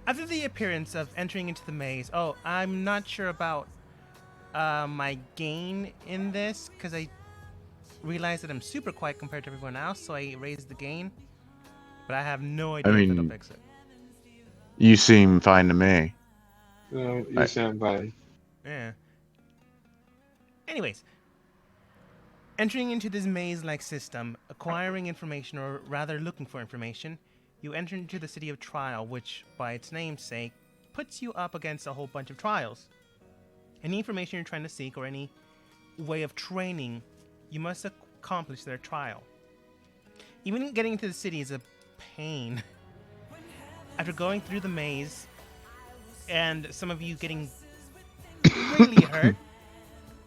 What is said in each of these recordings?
After the appearance of entering into the maze, oh, I'm not sure about my gain in this because I realized that I'm super quiet compared to everyone else, so I raised the gain, but I have no I idea if it'll mean, fix it. you seem fine to me. No, you I, sound fine. Yeah. Anyways, entering into this maze-like system, acquiring information, or rather looking for information, you enter into the city of trial, which, by its namesake, puts you up against a whole bunch of trials. Any information you're trying to seek or any way of training, you must accomplish their trial. Even getting into the city is a pain. After going through the maze, and some of you getting greatly hurt,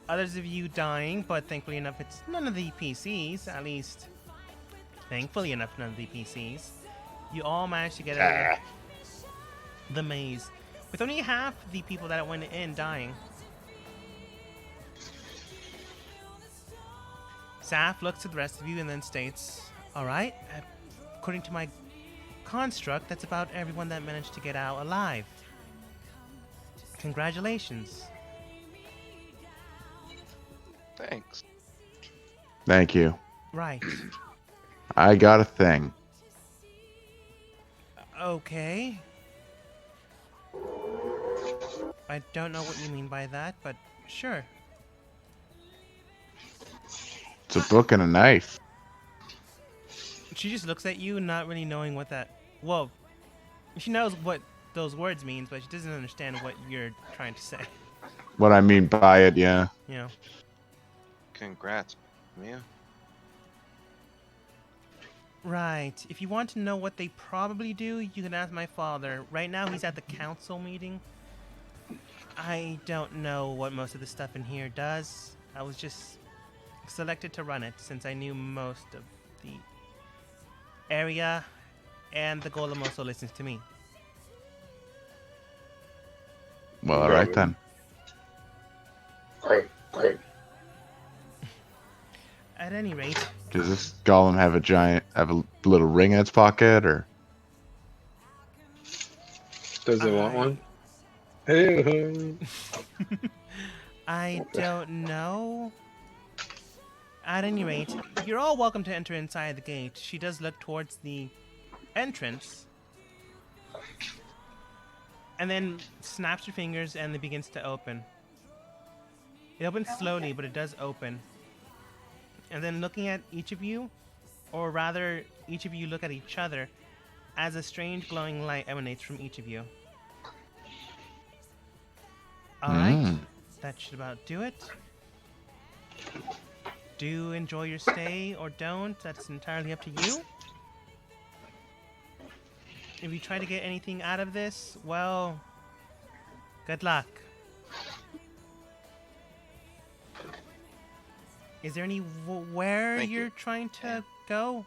others of you dying, but thankfully enough, it's none of the PCs, at least thankfully enough, none of the PCs. You all managed to get out of the maze, with only half the people that went in dying. Saf looks at the rest of you and then states, "Alright, according to my construct, that's about everyone that managed to get out alive. Congratulations." Thanks. Thank you. Right. I got a thing. Okay. I don't know what you mean by that, but sure. It's a book and a knife. She just looks at you, not really knowing what that. Well, she knows what those words means, but she doesn't understand what you're trying to say. What I mean by it, yeah. You know. Congrats, Mia. Right. If you want to know what they probably do, you can ask my father. Right now, he's at the council meeting. I don't know what most of the stuff in here does. I was just selected to run it since I knew most of the area, and the golem also listens to me. Well, all right then. Great, great. At any rate, Does this golem have a little ring in its pocket, or? Does it want one? Hey, I don't know. At any rate, you're all welcome to enter inside the gate. She does look towards the entrance, and then snaps her fingers and it begins to open. It opens slowly, but it does open. And then looking at each of you, or rather, each of you look at each other, as a strange glowing light emanates from each of you. Alright, that should about do it. Do enjoy your stay or don't, that's entirely up to you. If you try to get anything out of this, well, good luck. Is there anywhere Thank you. you're trying to go?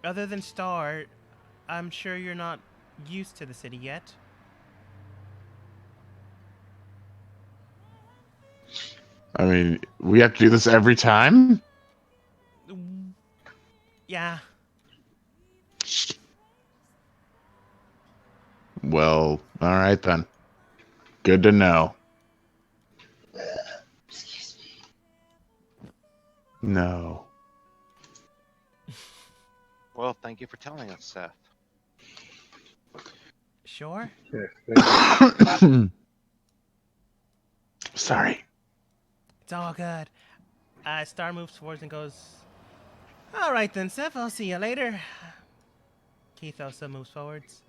Other than Star, I'm sure you're not used to the city yet. I mean, we have to do this every time? Yeah. Well, all right then. Good to know. No. Well, thank you for telling us, Seth. Sure. Sorry. It's all good. Star moves towards and goes, "Alright then, Seth, I'll see you later." Keith also moves forwards.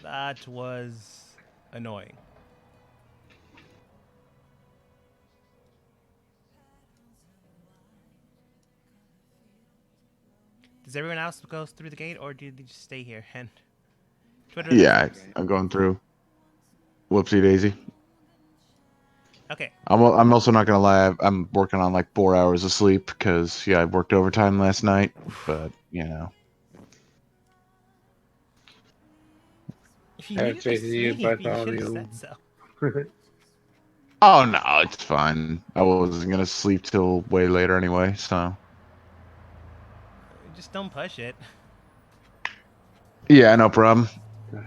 That was annoying. Does everyone else go through the gate, or do they just stay here? And Twitter Yeah, listeners. I'm going through. Whoopsie daisy. Okay. I'm also not gonna lie. I'm working on like 4 hours of sleep because I worked overtime last night. But If you have needed to faith in you, sleep, you should have Bartholomew. said so. Oh no, it's fine. I wasn't gonna sleep till way later anyway. So Just don't push it. Yeah, no problem. There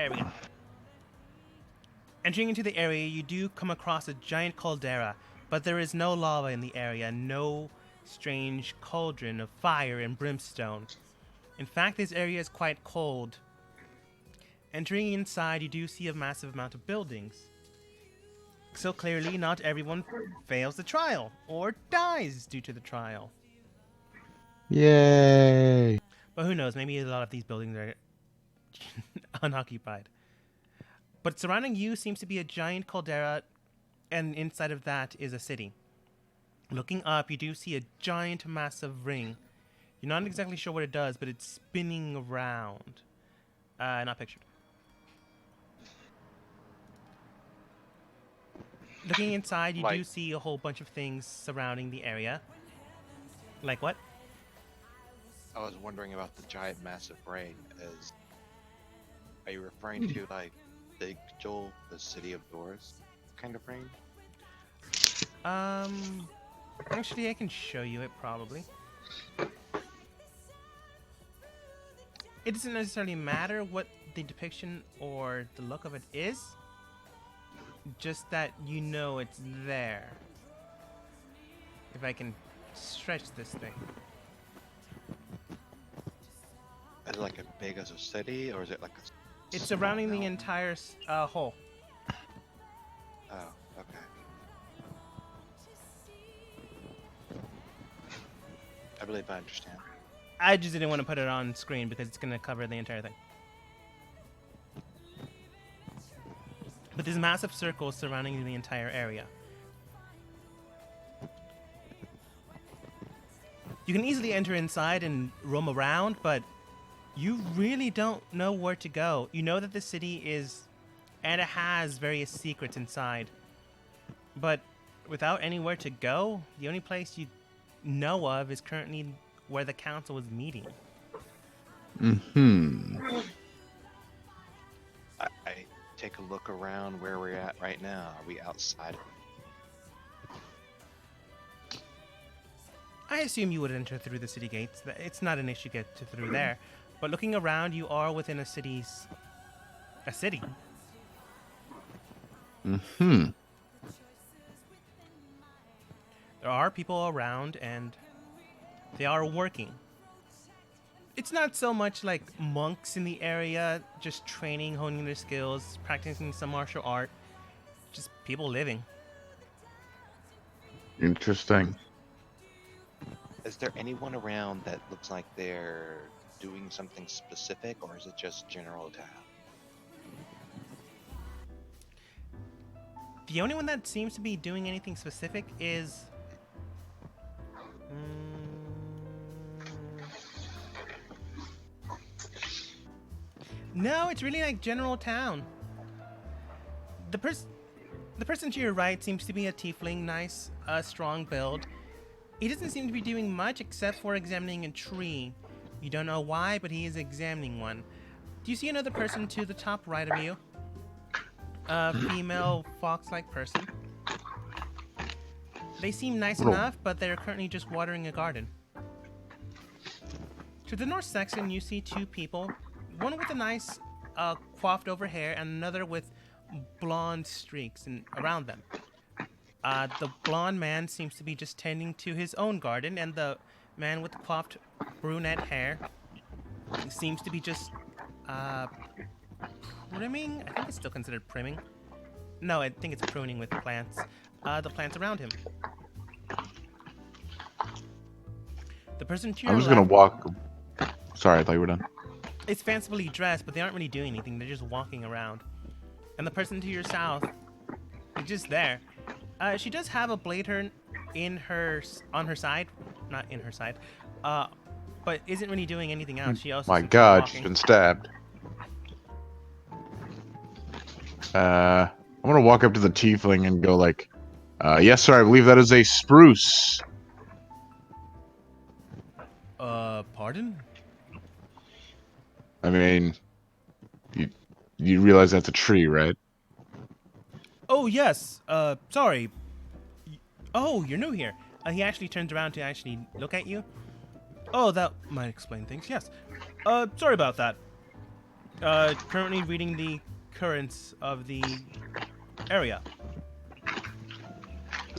we go. Entering into the area, you do come across a giant caldera, but there is no lava in the area, no strange cauldron of fire and brimstone. In fact, this area is quite cold. Entering inside, you do see a massive amount of buildings. So clearly, not everyone fails the trial or dies due to the trial. Yay! But who knows, maybe a lot of these buildings are unoccupied. But surrounding you seems to be a giant caldera, and inside of that is a city. Looking up, you do see a giant, massive ring. You're not exactly sure what it does, but it's spinning around. Not pictured. Looking inside, you do Like- see a whole bunch of things surrounding the area. Like what? I was wondering about the giant massive ring. Are you referring to like Big Joel, the City of Doors kind of ring? Actually, I can show you it probably. It doesn't necessarily matter what the depiction or the look of it is, just that you know it's there. If I can stretch this thing. Is it like as big as a city, or is it like a? It's small surrounding the mountain? entire hole. Oh, okay. I believe I understand. I just didn't want to put it on screen because it's going to cover the entire thing. But there's massive circles surrounding the entire area. You can easily enter inside and roam around, but you really don't know where to go. You know that the city is, and it has various secrets inside. But without anywhere to go, the only place you know of is currently where the council is meeting. Mm-hmm. I take a look around where we're at right now. Are we outside? I assume you would enter through the city gates. It's not an issue to get through there. But looking around, you are within a city. Mm-hmm. There are people around, and they are working. It's not so much like monks in the area, just training, honing their skills, practicing some martial art. Just people living. Interesting. Is there anyone around that looks like they're doing something specific, or is it just general town? The only one that seems to be doing anything specific is... No, it's really like general town. The person to your right seems to be a tiefling, nice, strong build. He doesn't seem to be doing much except for examining a tree. You don't know why, but he is examining one. Do you see another person to the top right of you? A female fox-like person. They seem nice Little- enough, but they're currently just watering a garden. To the north section, you see two people. One with a nice coiffed over hair and another with blonde streaks around them. The blonde man seems to be just tending to his own garden, and the man with the coiffed brunette hair seems to be just priming. I think it's still considered priming. No, I think it's pruning with plants. The plants around him. The person to your I'm just gonna left walk. Sorry, I thought you were done. is fancifully dressed, but they aren't really doing anything. They're just walking around. And the person to your south is just there. She does have a blade turn on her side, not in her side, but isn't really doing anything else. She also My seems to be God, she's walking. been stabbed. I'm gonna walk up to the tiefling and go like, "Yes, sir. I believe that is a spruce." Pardon? I mean, you realize that's a tree, right? Oh, yes. Sorry. Oh, you're new here. He actually turns around to actually look at you. Oh, that might explain things, yes. Sorry about that. Currently reading the currents of the area.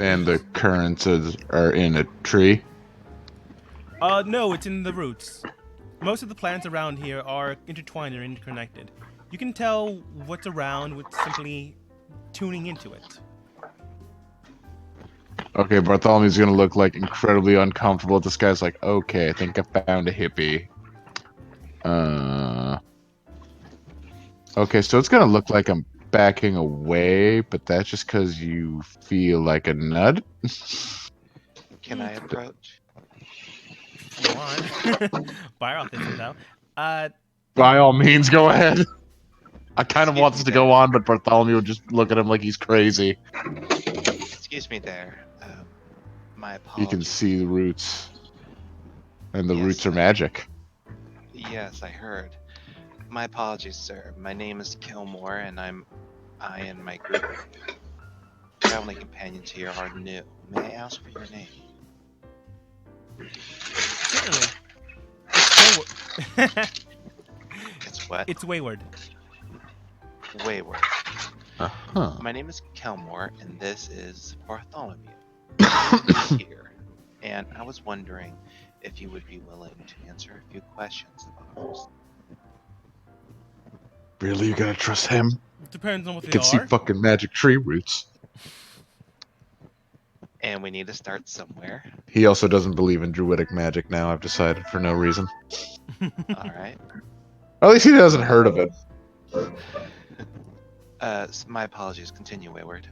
And the currents are in a tree. No, it's in the roots. Most of the plants around here are intertwined or interconnected. You can tell what's around with simply tuning into it. Okay, Bartholomew's gonna look like incredibly uncomfortable. This guy's like, okay, I think I found a hippie. Okay, so it's gonna look like I'm backing away, but that's just because you feel like a nut. Can I approach? If you want. Byroth isn't, though. By all means, go ahead. I kind of Excuse want me this to there. go on, but Bartholomew would just look at him like he's crazy. Excuse me there. My You apologies. can see the roots, and the Yes, roots are I- magic. Yes, I heard. My apologies, sir. My name is Kilmore, and I and my group of traveling companions here are new. May I ask for your name? Certainly. It's wayward. It's what? It's wayward. Wayward. Uh-huh. My name is Kelmore, and this is Bartholomew. Here. And I was wondering if you would be willing to answer a few questions about us. Really, you gotta trust him? Depends on what You they can see are. fucking magic tree roots. And we need to start somewhere. He also doesn't believe in druidic magic now, I've decided, for no reason. Alright. Or at least he hasn't heard of it. My apologies. Continue, Wayward.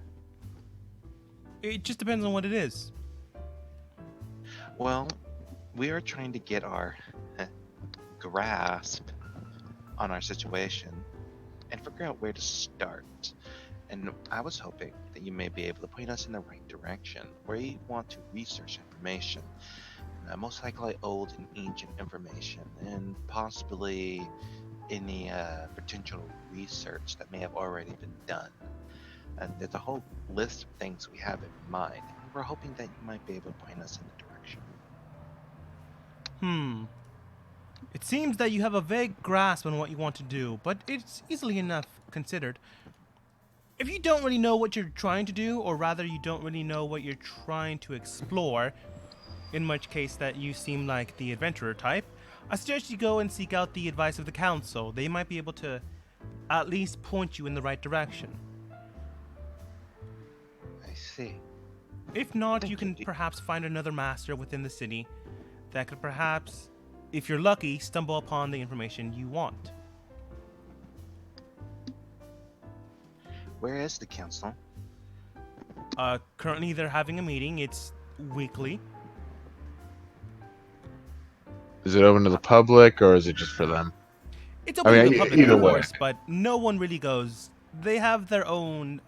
It just depends on what it is. Well, we are trying to get our grasp on our situation and figure out where to start. And I was hoping that you may be able to point us in the right direction. We want to research information, most likely old and ancient information, and possibly any potential research that may have already been done. And there's a whole list of things we have in mind. We're hoping that you might be able to point us in the direction. It seems that you have a vague grasp on what you want to do, but it's easily enough considered. If you don't really know what you're trying to do, or rather you don't really know what you're trying to explore, in which case that you seem like the adventurer type, I suggest you go and seek out the advice of the council. They might be able to at least point you in the right direction. I see. If not, Thank you can you. perhaps find another master within the city that could perhaps, if you're lucky, stumble upon the information you want. Where is the council? Currently they're having a meeting. It's weekly. Is it open to the public, or is it just for them? It's open to the public, either of way. course, but no one really goes. They have their own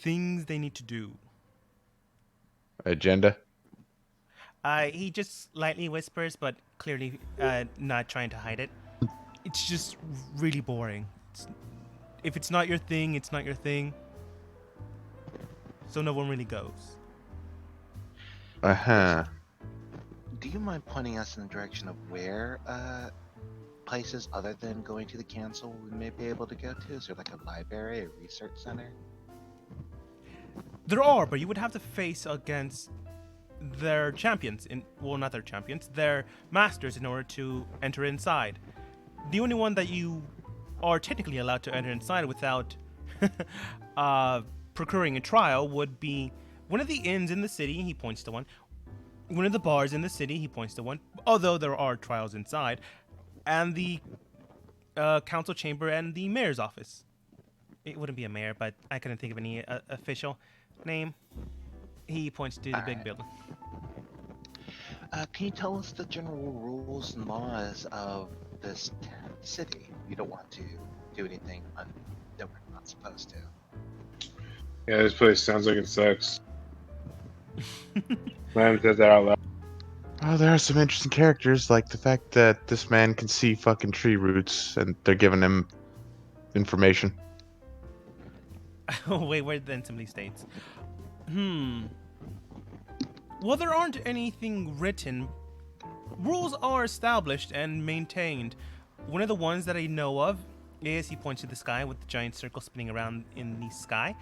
things they need to do. Agenda? He just lightly whispers, but clearly not trying to hide it. It's just really boring. If it's not your thing, it's not your thing. So no one really goes. Uh-huh. Do you mind pointing us in the direction of where places other than going to the council we may be able to go to? Is there like a library, a research center? There are, but you would have to face against their champions. Well, not their champions, their masters in order to enter inside. The only one that you are technically allowed to enter inside without procuring a trial would be one of the inns in the city. He points to one. One of the bars in the city. He points to one. Although there are trials inside, and the council chamber and the mayor's office. It wouldn't be a mayor, but I couldn't think of any official name. He points to the big Alright. building. Can you tell us the general rules and laws of this city? You don't want to do anything that we're not supposed to. Yeah, this place sounds like it sucks. Man says that out loud. Oh, there are some interesting characters, like the fact that this man can see fucking tree roots, and they're giving him information. Wayward then simply states, Well, there aren't anything written rules are established and maintained. One of the ones that I know of is he points to the sky with the giant circle spinning around in the sky.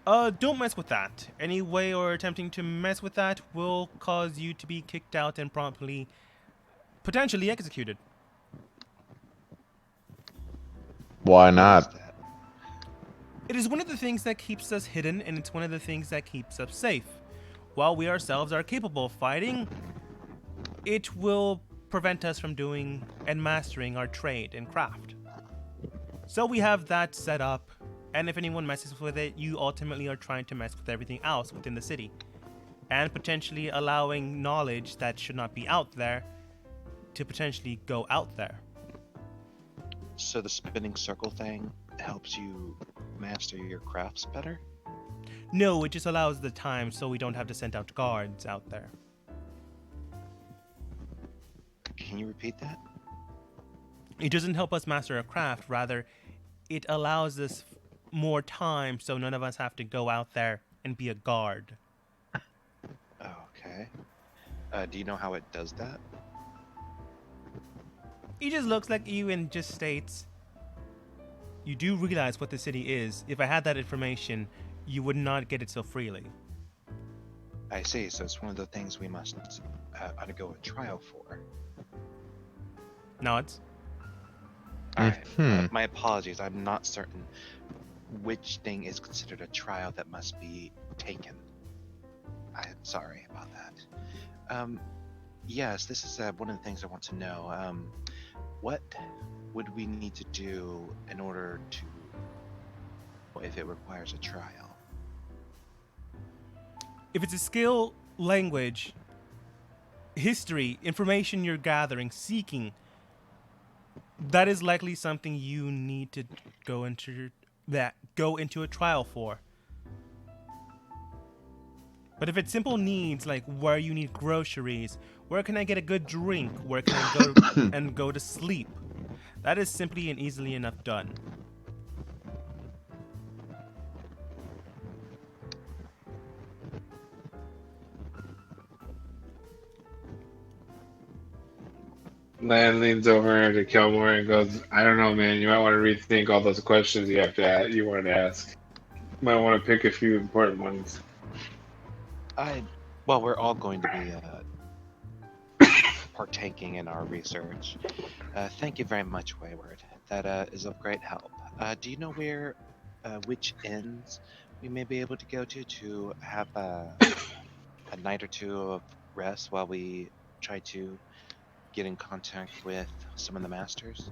Don't mess with that. Any way or attempting to mess with that will cause you to be kicked out and promptly, potentially executed. Why What is not? that? It is one of the things that keeps us hidden, and it's one of the things that keeps us safe. While we ourselves are capable of fighting, it will prevent us from doing and mastering our trade and craft. So we have that set up, and if anyone messes with it, you ultimately are trying to mess with everything else within the city, and potentially allowing knowledge that should not be out there to potentially go out there. So the spinning circle thing helps you master your crafts better? No, it just allows the time so we don't have to send out guards out there. Can you repeat that? It doesn't help us master a craft, rather, it allows us more time so none of us have to go out there and be a guard. Oh, okay. Do you know how it does that? He just looks like you and just states, you do realize what the city is. If I had that information, you would not get it so freely. I see, so it's one of the things we must undergo a trial for. Nods. Alright, Mhm. my apologies, I'm not certain which thing is considered a trial that must be taken. I'm sorry about that. Yes, this is one of the things I want to know. What would we need to do in order to, if it requires a trial? If it's a skill, language, history, information you're gathering, seeking, that is likely something you need to go into a trial for. But if it's simple needs like where you need groceries, where can I get a good drink, where can I go and go to sleep, that is simply and easily enough done. Lan leans over to Kelmore and goes, "I don't know, man. You might want to rethink all those questions you wanted to ask. You might want to pick a few important ones." Well, we're all going to be partaking in our research. Thank you very much, Wayward. That is of great help. Do you know which inns we may be able to go to have a night or two of rest while we try to get in contact with some of the masters?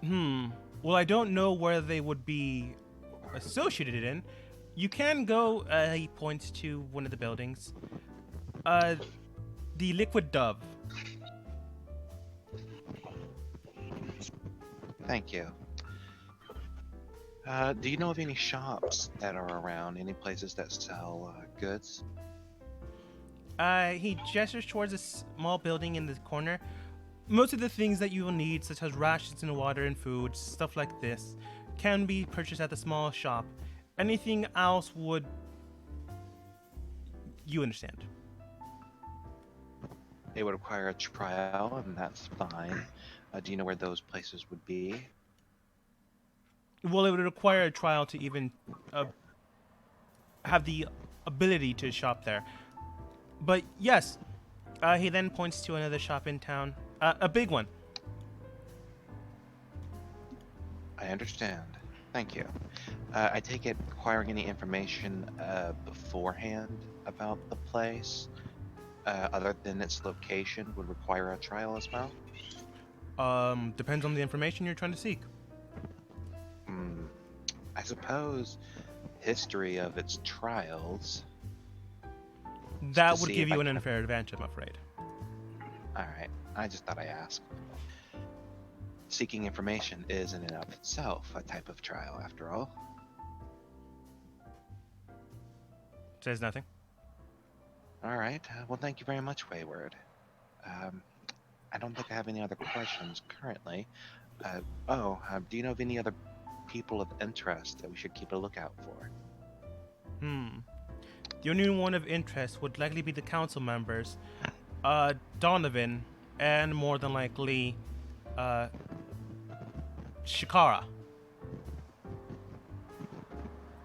Well, I don't know where they would be associated in. You can go, he points to one of the buildings. The Liquid Dove. Thank you. Do you know of any shops that are around? Any places that sell goods? He gestures towards a small building in the corner. Most of the things that you will need, such as rations and water and food, stuff like this, can be purchased at the small shop. Anything else would... You understand. It would require a trial, and that's fine. Do you know where those places would be? Well, it would require a trial to even have the ability to shop there. But yes, he then points to another shop in town. A big one. I understand. Thank you. I take it acquiring any information beforehand about the place, other than its location, would require a trial as well? Depends on the information you're trying to seek. I suppose history of its trials. That to would see give if I you an can- unfair advantage, I'm afraid. Alright, I just thought I'd ask. Seeking information is in and of itself a type of trial, after all. Says nothing. Alright, well thank you very much, Wayward. I don't think I have any other questions currently. Do you know of any other people of interest that we should keep a lookout for? The only one of interest would likely be the council members. Donovan, and more than likely, Shikara.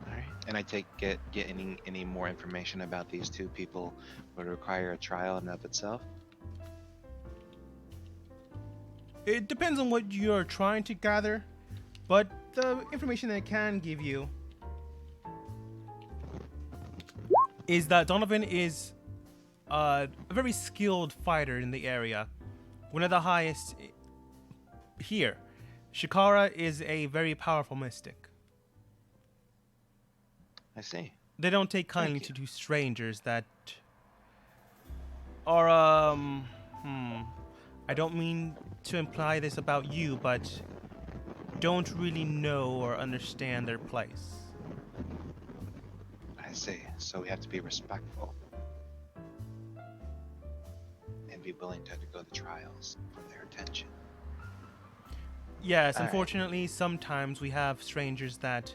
Alright. And I take get any more information about these two people would require a trial in and of itself? It depends on what you're trying to gather, but the information that I can give you is that Donovan is a very skilled fighter in the area, one of the highest here. Shikara is a very powerful mystic. I see. They don't take kindly Thank to two strangers that are, I don't mean to imply this about you, but don't really know or understand their place. I see. So we have to be respectful. And be willing to undergo the trials for their attention. Yes, All right. unfortunately, sometimes we have strangers that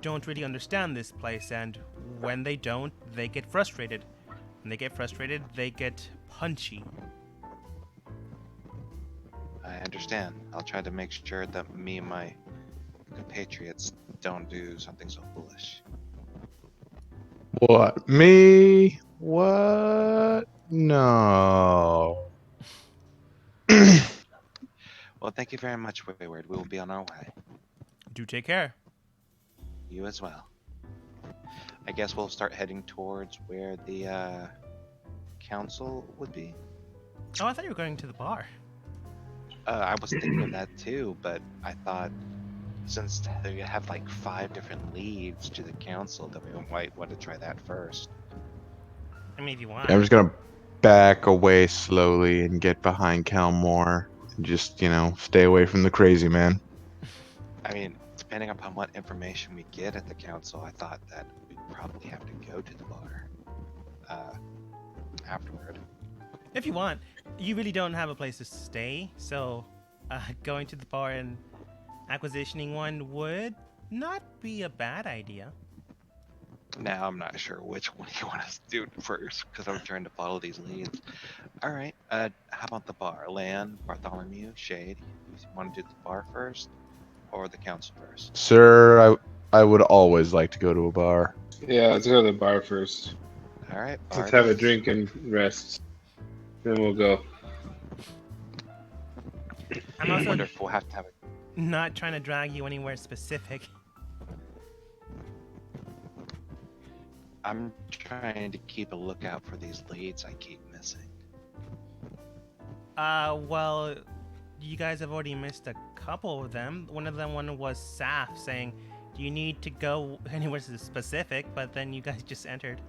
don't really understand this place, and when they don't, they get frustrated. When they get frustrated, they get punchy. I understand. I'll try to make sure that me and my compatriots don't do something so foolish. What? Me? What? No. Well, thank you very much, Wayward. We will be on our way. Do take care. You as well. I guess we'll start heading towards where the council would be. Oh, I thought you were going to the bar. I was thinking of that too, but I thought since they have like 5 different leads to the council, that we might want to try that first. I mean, if you want. I'm just gonna back away slowly and get behind Calmore. And just, stay away from the crazy man. I mean, depending upon what information we get at the council, I thought that we'd probably have to go to the bar afterward. If you want. You really don't have a place to stay, so going to the bar and acquisitioning one would not be a bad idea. Now I'm not sure which one you want us to do first, because I'm trying to follow these leads. All right. How about the bar? Lan, Bartholomew, Shade. You want to do the bar first, or the council first? Sir, I would always like to go to a bar. Yeah, let's go to the bar first. All right. Let's bar have a it is. drink and rest. Then we'll go. I'm I also wonder if we'll have to have a not trying to drag you anywhere specific. I'm trying to keep a lookout for these leads I keep missing. Well, you guys have already missed a couple of them. One of them was Saf saying, "Do you need to go anywhere specific?" But then you guys just entered.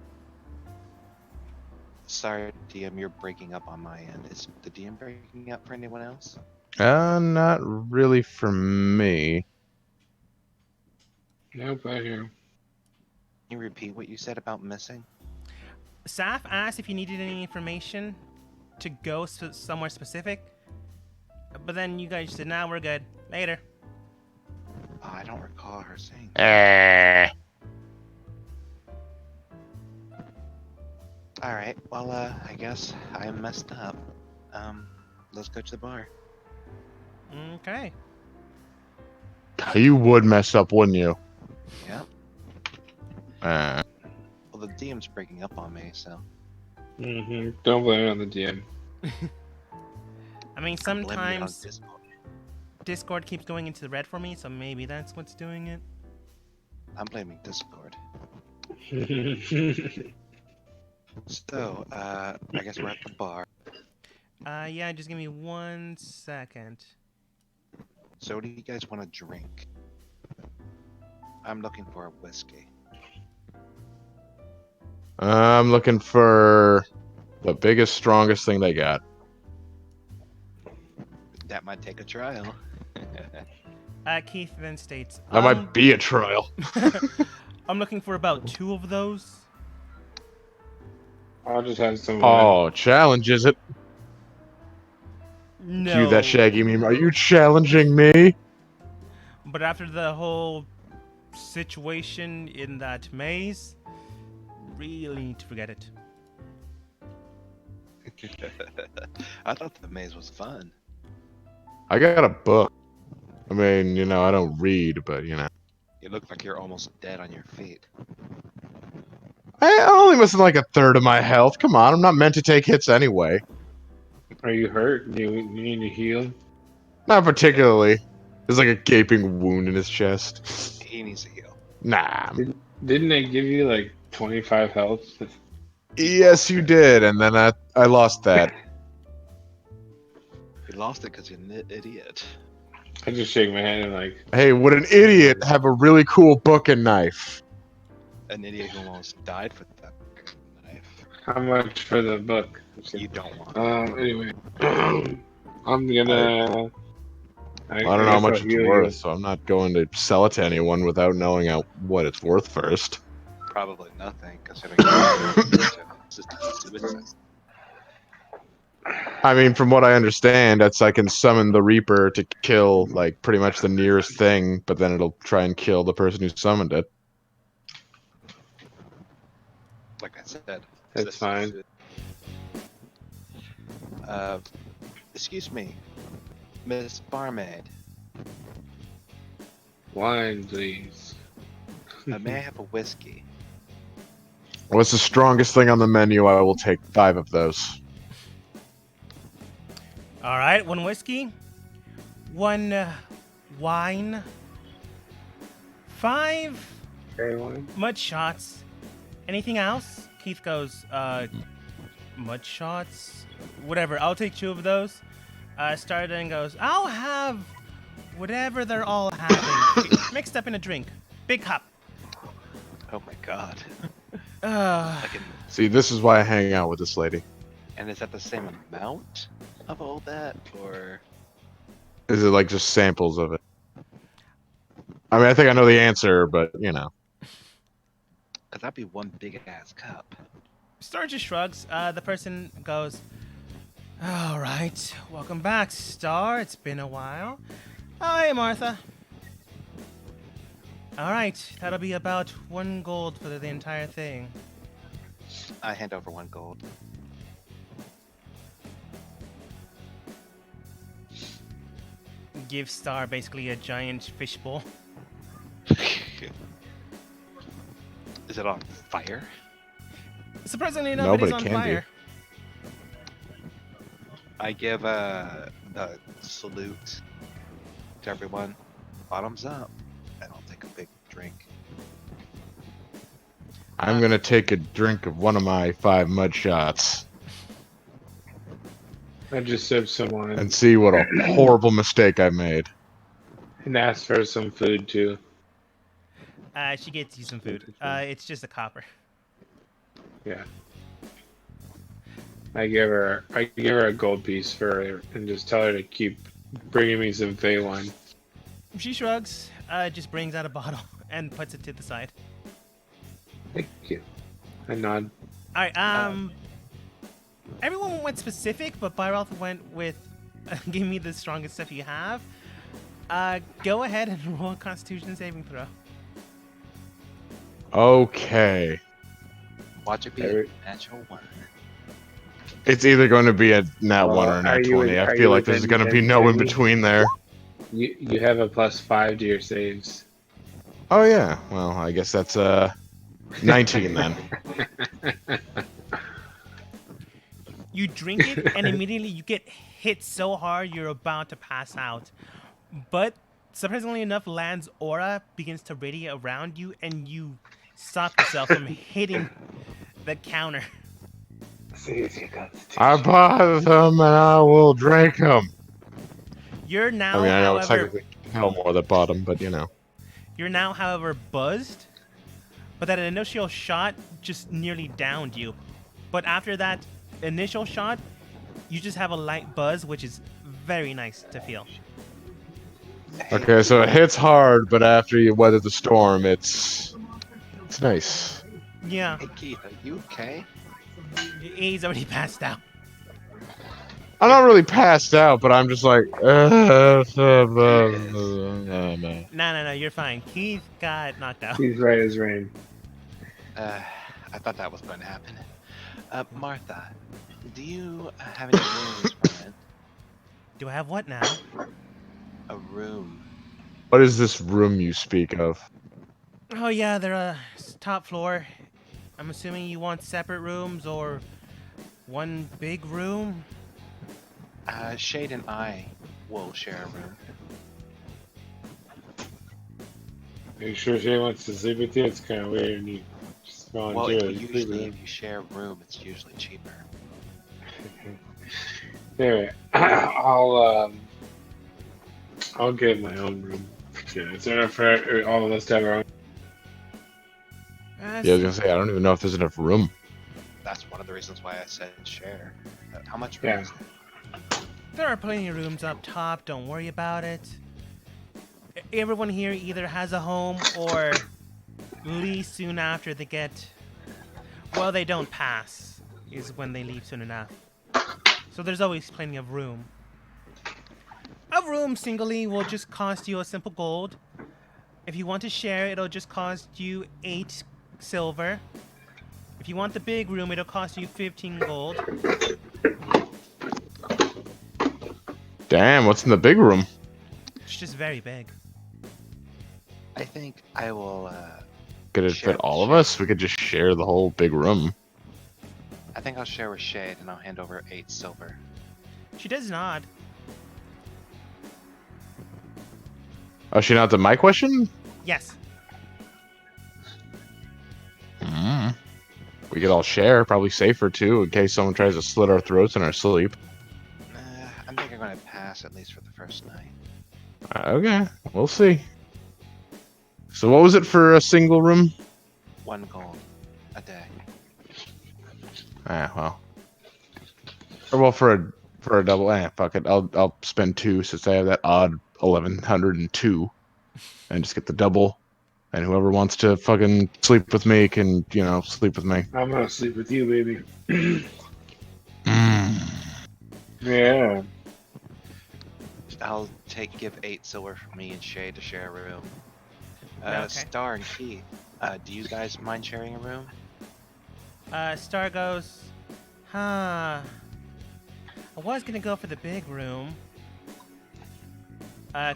Sorry, DM, you're breaking up on my end. Is the DM breaking up for anyone else? Not really for me. Nope, I hear. Can you repeat what you said about missing? Saf asked if you needed any information to go somewhere specific, but then you guys said, "Nah, we're good. Later." Oh, I don't recall her saying. All right. Well, I guess I messed up. Let's go to the bar. Okay. You would mess up, wouldn't you? Yeah. Well, the DM's breaking up on me, so Don't blame it on the DM. I mean, I'm blaming it on sometimes Discord. Discord keeps going into the red for me, so maybe that's what's doing it. I'm blaming Discord. So, I guess we're at the bar. Yeah, just give me 1 second. So, what do you guys want to drink? I'm looking for a whiskey. I'm looking for the biggest, strongest thing they got. That might take a trial. Keith then states, That might be a trial. I'm looking for about 2 of those. I'll just have some wine. Oh, challenge is it? No. Cue that Shaggy meme. Are you challenging me? But after the whole situation in that maze, really need to forget it. I thought the maze was fun. I got a book. I mean, I don't read, but You look like you're almost dead on your feet. I'm only missing like a third of my health. Come on, I'm not meant to take hits anyway. Are you hurt? Do you need to heal? Not particularly. There's like a gaping wound in his chest. He needs to heal. Nah. Didn't they give you like 25 health? Yes, you did, and then I lost that. You lost it because you're an idiot. I just shake my head and like, Hey, would an idiot have a really cool book and knife? An idiot who almost died for that knife. how much for the book? You don't want. Anyway, I'm gonna. I don't know how much it's worth, so I'm not going to sell it to anyone without knowing what it's worth first. Probably nothing, considering it's just suicide. I mean, from what I understand, that's I can summon the Reaper to kill, like, pretty much the nearest thing, but then it'll try and kill the person who summoned it. Like I said, That's fine. Excuse me, Miss Barmaid. Wine, please. May I have a whiskey? What's the strongest thing on the menu? I will take 5 of those. All right, 1 whiskey, 1 wine, 5 Okay, wine. mud shots. Anything else? Keith goes, mud shots? Whatever, I'll take 2 of those. Starden goes, I'll have whatever they're all having. Mixed up in a drink. Big cup. Oh my god. Uh, Like See, this is why I hang out with this lady. and is that the same amount of all that, or Is it like just samples of it? I mean, I think I know the answer, but could that be one big ass cup? Star just shrugs. The person goes, all right, welcome back, Star. It's been a while. Oh, hey, Martha. All right, that'll be about 1 gold for the entire thing. I hand over 1 gold. Give Star basically a giant fishbowl. Is it on fire? Surprisingly enough, No, it but is it on can be. fire. I give a salute to everyone. Bottoms up. And I'll take a big drink. I'm gonna take a drink of one of my 5 mud shots I just sipped some wine and see what a horrible mistake I made. and asked for some food too. She gets you some food. It's just a copper. Yeah. I give her a gold piece for it and just tell her to keep bringing me some Fey wine. She shrugs, just brings out a bottle and puts it to the side. Thank you. I nod. All right. Everyone went specific, but Byralth went with, give me the strongest stuff you have. Go ahead and roll a Constitution saving throw. Okay. Watch it be Every- a natural 1. It's either going to be a nat Well, 1 or a are nat you 20. in- I are feel you like there's within going to be 10 no in feet? between there. You have a +5 to your saves. Oh, yeah. Well, I guess that's 19 then. You drink it, and immediately you get hit so hard you're about to pass out. But surprisingly enough, Land's aura begins to radiate around you, and you stop yourself from hitting the counter. I bought them and I will drink them. You're now, I mean, I know it's however, technically Helmore that bought them, but you're now, however, buzzed. But that initial shot just nearly downed you. But after that initial shot, you just have a light buzz, which is very nice to feel. Okay, so it hits hard, but after you weather the storm, it's nice. Yeah, Hey Keith, are you okay? he's already passed out. I'm not really passed out, but I'm just like, No, you're fine. Keith got knocked out. He's right as rain. I thought that was going to happen. Martha, do you have any rooms for rent? Do I have what now? A room. What is this room you speak of? Oh yeah, they're top floor. I'm assuming you want separate rooms or one big room. Shade and I will share a room. Are you sure she wants to sleep with you? It's kind of weird. And you just Well, volunteer to sleep with usually her. if you share a room, it's usually cheaper. Anyway, I'll get my own room. Yeah, it's enough for all of us to have our own. Yeah, I was gonna say I don't even know if there's enough room. That's one of the reasons why I said share. How much room Yeah. is there? There are plenty of rooms up top. Don't worry about it. Everyone here either has a home or leaves soon after they get. Well, they don't pass. Is when they leave soon enough. So there's always plenty of room. A room singly will just cost you a simple gold. If you want to share, it'll just cost you 8 silver. If you want the big room, it'll cost you 15 gold. Damn, what's in the big room? It's just very big. I think I will. Could it Share fit with all of Shade. us? We could just share the whole big room. I think I'll share with Shade, and I'll hand over 8 silver. She does nod. Oh, she not to my question? Yes. Mm. We could all share, probably safer too, in case someone tries to slit our throats in our sleep. I think I'm going to pass at least for the first night. Okay, we'll see. So what was it for a single room? 1 gold a day. Ah, well. Or well, for a double, fuck it. I'll spend 2 since I have that odd 1102, and just get the double. And whoever wants to fucking sleep with me can, sleep with me. I'm gonna sleep with you, baby. Mm. Yeah. I'll give 8 silver for me and Shade to share a room. Okay. Star and Keith, do you guys mind sharing a room? Star goes, huh. I was gonna go for the big room.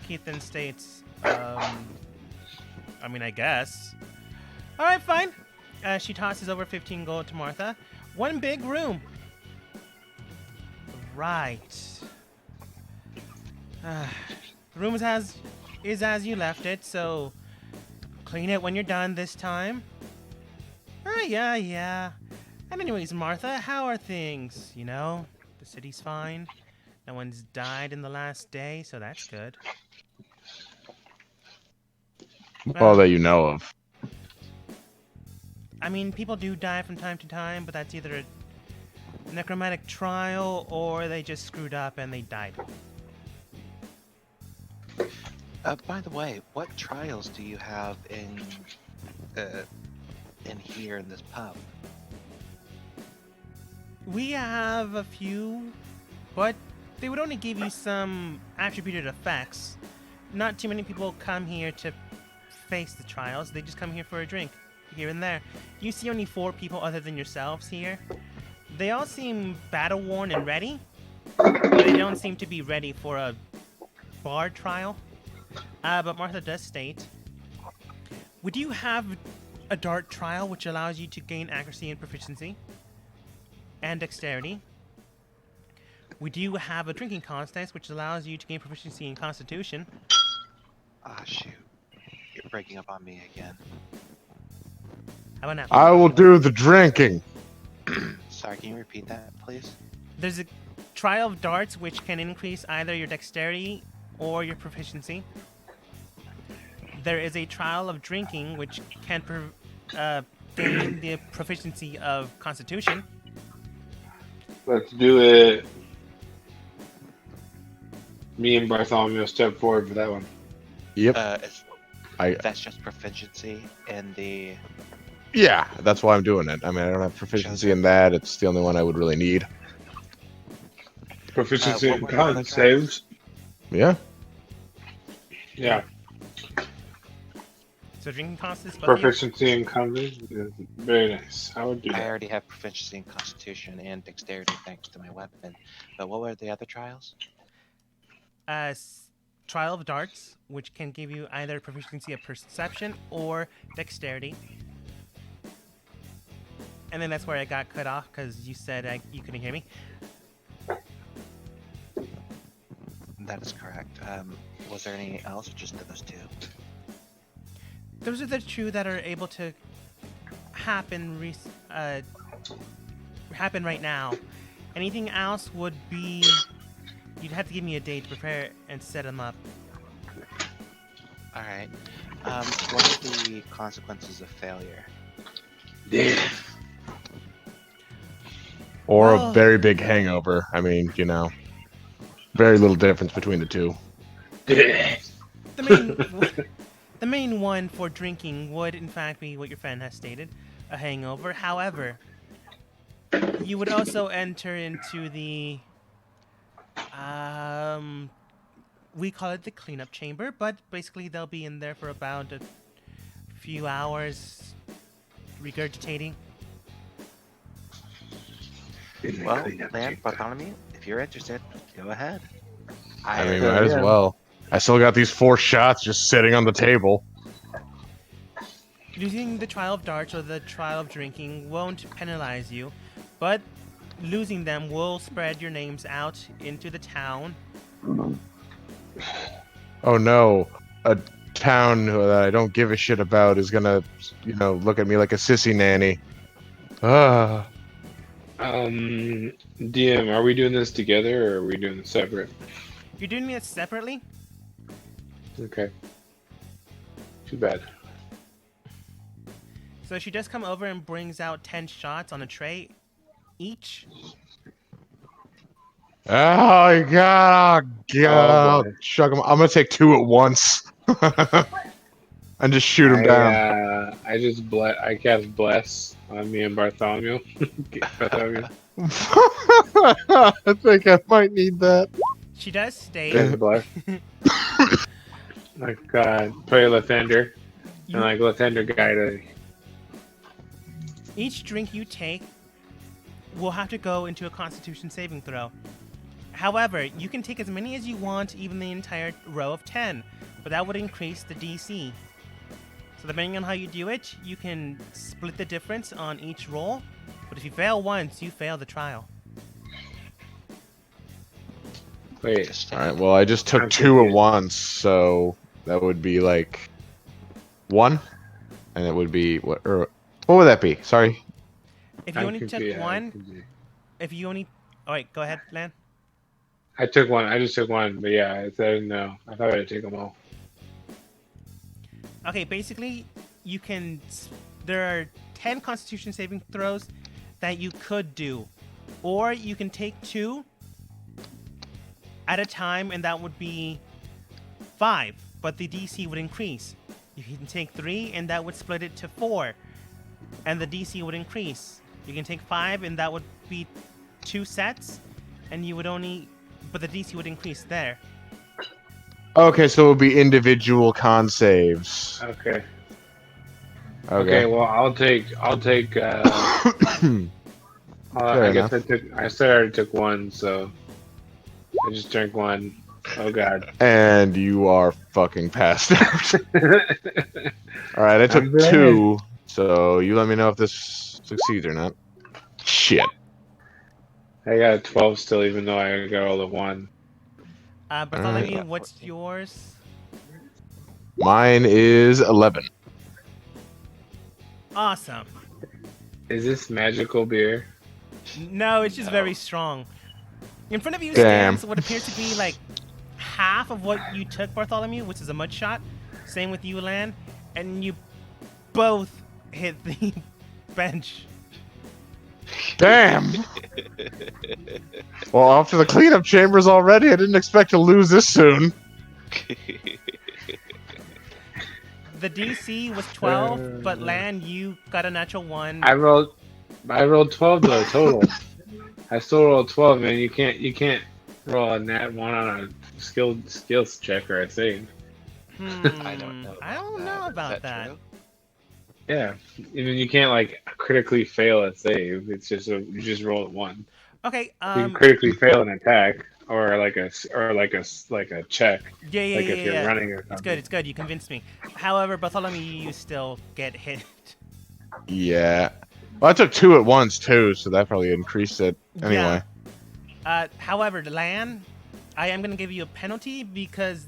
Keith then states, I guess. Alright, fine. She tosses over 15 gold to Martha. 1 big room. Right. The room is as you left it, so clean it when you're done this time. Yeah. And anyways, Martha, how are things? The city's fine. No one's died in the last day, so that's good. All that you know of. People do die from time to time, but that's either a necromantic trial or they just screwed up and they died. By the way, what trials do you have in here in this pub? We have a few, but they would only give you some attributed effects. Not too many people come here to face the trials. They just come here for a drink, here and there. You see only 4 people other than yourselves here. They all seem battle-worn and ready, but they don't seem to be ready for a bar trial. But Martha does state, we do have a dart trial which allows you to gain accuracy and proficiency and dexterity. We do have a drinking contest which allows you to gain proficiency in constitution. Ah, shoot. You're breaking up on me again. How about now? I will do the drinking. Sorry, can you repeat that, please? There's a trial of darts which can increase either your dexterity or your proficiency. There is a trial of drinking which can gain the proficiency of constitution. Let's do it. Me and Bartholomew step forward for that one. Yep. That's just proficiency in the... Yeah, that's why I'm doing it. I don't have proficiency in that. It's the only one I would really need. Proficiency what in were the other con saves. Yeah. Yeah. So drinking cost is both of you? Proficiency in comedy is very nice. I would do I that. already have proficiency in Constitution and Dexterity thanks to my weapon. But what were the other trials? Trial of Darts, which can give you either proficiency of Perception or Dexterity. And then that's where I got cut off because you said you couldn't hear me. That is correct. Was there anything else, or just those two? Those are the two that are able to happen happen right now. Anything else would be... You'd have to give me a day to prepare and set them up. All right. What are the consequences of failure? Yeah. Or Well- a very big hangover. I mean, you know, very little difference between the two. Yeah. The main, the main one for drinking would, in fact, be what your friend has stated, a hangover. However, you would also enter into the, we call it the cleanup chamber, but basically they'll be in there for about a few hours, regurgitating. Well, Lan, Bartholomew, if you're interested, go ahead. I mean, Yeah. might as well. I still got these 4 shots just sitting on the table. Losing the trial of darts or the trial of drinking won't penalize you, but losing them will spread your names out into the town. Oh no, a town that I don't give a shit about is gonna, you know, look at me like a sissy nanny. Ah, DM, are we doing this together or are we doing this separate? You're doing it separately? Okay. Too bad. So she does come over and brings out 10 shots on a tray each. oh god, Oh, boy. chug 'em. I'm gonna take 2 at once, and just shoot him down. I cast bless on me and Bartholomew. Bartholomew. I think I might need that. She does state Cast bless. Like play Lathander you, and like Lathander guide. each drink you take will have to go into a Constitution saving throw. However, you can take as many as you want, even the entire row of 10, but that would increase the DC. So depending on how you do it, you can split the difference on each roll, but if you fail once, you fail the trial. Wait, Just All right. Well, I just took I'm 2 at confused. once, so that would be like 1, and it would be what? Or what would that be? Sorry. If you only took one, one. if you only... Alright, go ahead, Lan. I took one. I just took one, but yeah, I didn't know. I thought I'd take them all. Okay, basically, you can... There are 10 Constitution saving throws that you could do. Or you can take 2 at a time, and that would be 5, but the DC would increase. You can take 3, and that would split it to 4, and the DC would increase. You can take 5, and that would be 2 sets, and you would only... But the DC would increase there. Okay, so it would be individual con saves. Okay. Okay. Well, I'll take. I guess I said I already took one, so I just drank one. Oh god. And you are fucking passed out. All right, I took I'm glad. 2, so you let me know if this succeeds or not. Shit. I got a 12 still, even though I got all the 1. Bartholomew, Alright. what's yours? Mine is 11. Awesome. Is this magical beer? No, it's just No. very strong. In front of you Damn. stands what appears to be like half of what you took, Bartholomew, which is a mud shot. Same with you, Lan. And you both hit the bench. Damn. Well, after the cleanup chambers already, I didn't expect to lose this soon. The DC was 12, but Lan, you got a natural 1. I rolled 12 though total. I still rolled 12, man. You can't roll a nat 1 on a skills check or a save. I don't know. I don't about know Is about that that. true? Yeah, and then you can't like critically fail a save. It's just you just roll it one. Okay. You can critically fail an attack or like a check, Yeah, yeah, like yeah, if yeah, you're yeah. running or It's good. something. It's good. You convinced me. However, Bartholomew, you still get hit. Yeah. Well, I took 2 at once too, so that probably increased it. Anyway. However, Lan, I am gonna give you a penalty because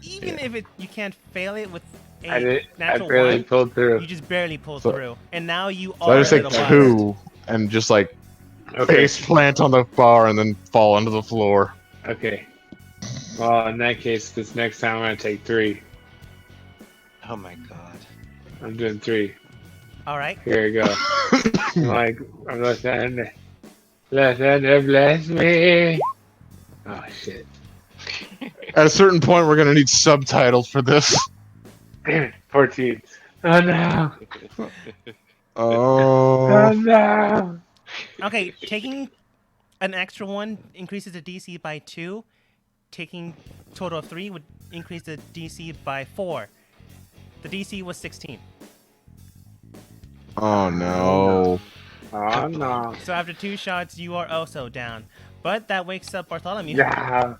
even Yeah. if you can't fail it with I a did. I natural barely one, pulled through. you just barely pull So- through, and now you So I are just a take little Alright. buzzed. 2 and just like Okay. face plant on the bar and then fall onto the floor. Okay. Well, in that case, this next time I'm gonna take 3. Oh my god. I'm doing 3. All right. Here we go. I'm listening. Listen to bless me. Oh shit. At a certain point, we're gonna need subtitles for this. 14. Oh no. Oh. Oh no. Okay. Taking an extra one increases the DC by 2. Taking total of 3 would increase the DC by 4. The DC was 16. Oh no. Oh no. So after 2 shots, you are also down. But that wakes up Bartholomew. Yeah.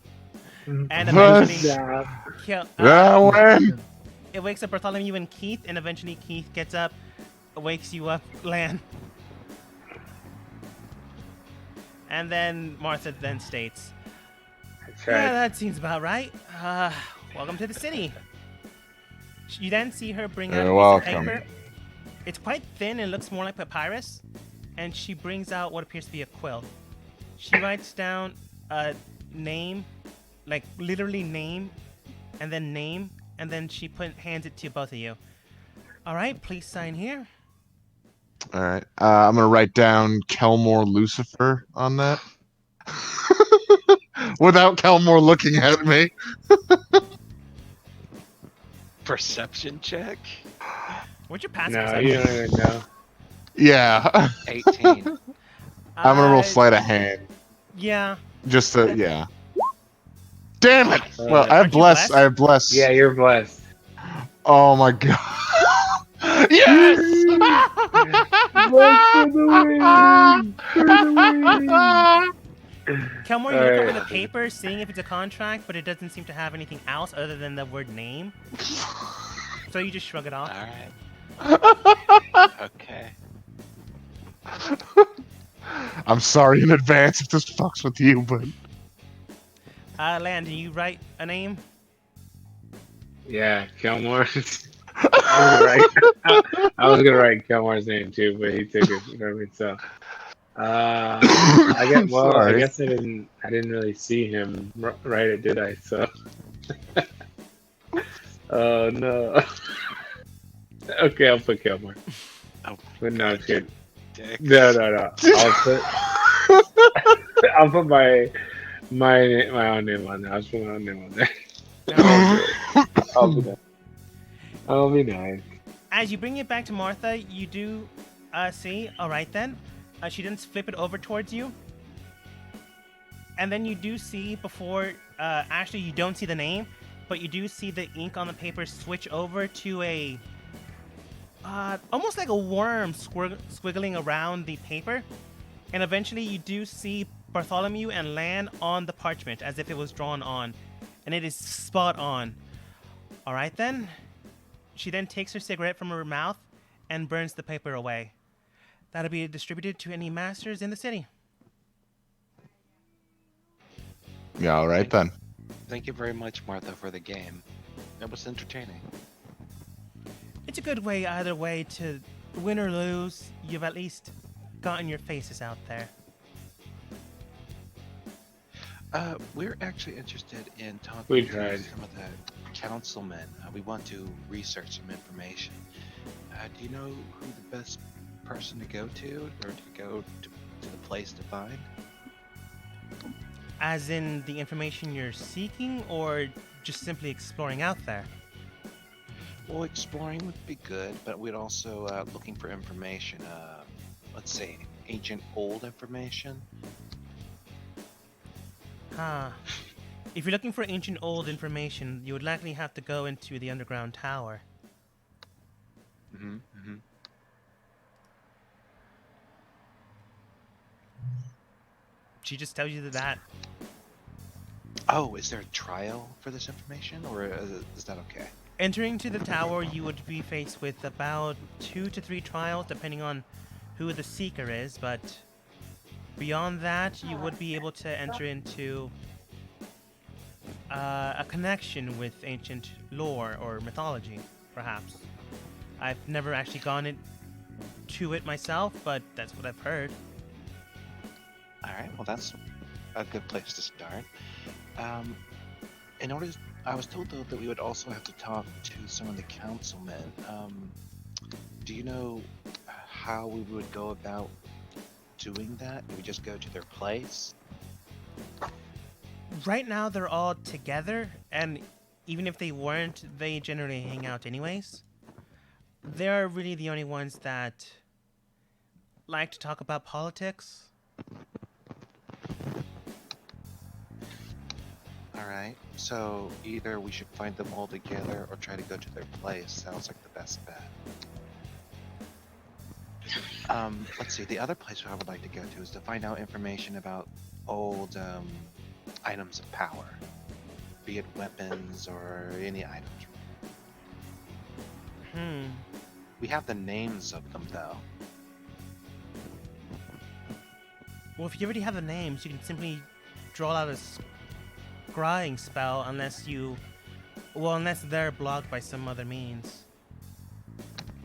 And What? eventually Yeah. kill. That one. It wakes up Bartholomew and Keith, and eventually Keith gets up, wakes you up, Lan. And then Martha then states, That's "Yeah, right. that seems about right. Welcome to the city." You then see her bring out a You're piece of welcome. paper. It's quite thin and looks more like papyrus, and she brings out what appears to be a quill. She writes down a name, like literally name, and then she hands it to both of you. All right, please sign here. All right. I'm gonna write down Kelmore Lucifer on that. Without Kelmore looking at me. Perception check? What's your passive No, perception? you don't even know. Yeah. 18. I'm gonna roll sleight of hand. Yeah. Just to, yeah. Damn it! Well, I have Aren't you bless. blessed? I have bless. Yeah, you're blessed. Oh my god. Yes! Blessed for the win! For the win! Kelmore, you look over the Alright. paper, seeing if it's a contract, but it doesn't seem to have anything else other than the word name. So you just shrug it off. Alright. Okay. I'm sorry in advance if this fucks with you, but Lan, do you write a name? Yeah, Kelmore. I was gonna write Kelmore's name too, but he took it. You know what I mean? So, I guess. Well, Sorry. I guess I didn't really see him write it, did I? So, oh no. Okay, I'll put Kelmore. Oh, But no, it's good. dick. No. I'll put my own name on there. I'll put my own name on there. I'll be nice. I'll be nice. As you bring it back to Martha, you do see, all right then. She doesn't flip it over towards you. And then you do see before, actually you don't see the name, but you do see the ink on the paper switch over to a, almost like a worm squiggling around the paper. And eventually you do see Bartholomew and Lan on the parchment as if it was drawn on. And it is spot on. All right then. She then takes her cigarette from her mouth and burns the paper away. That'll be distributed to any masters in the city. yeah, all right then. Thank you very much, Martha, for the game. It was entertaining. It's a good way either way to win or lose. You've at least gotten your faces out there. We're actually interested in talking We to tried. some of the councilmen. We want to research some information. Do you know who the best person to go to, or to go to the place to find? As in the information you're seeking, or just simply exploring out there? Well, exploring would be good, but we'd also looking for information. Let's say ancient old information. Huh. If you're looking for ancient old information, you would likely have to go into the underground tower. Mm-hmm. She just tells you that. Oh, is there a trial for this information, or is that okay? Entering to the tower, you would be faced with about 2 to 3 trials, depending on who the seeker is, but beyond that, you would be able to enter into a connection with ancient lore or mythology, perhaps. I've never actually gone to it myself, but that's what I've heard. All right. Well, that's a good place to start. In order, I was told though that we would also have to talk to some of the councilmen. Do you know how we would go about doing that? Do we just go to their place? Right now, they're all together, and even if they weren't, they generally hang out anyways. They're really the only ones that like to talk about politics. Alright, so either we should find them all together or try to go to their place. Sounds like the best bet. Let's see, the other place I would like to go to is to find out information about old items of power. Be it weapons or any items. We have the names of them though. Well, if you already have the names, you can simply draw out a scrying spell unless they're blocked by some other means.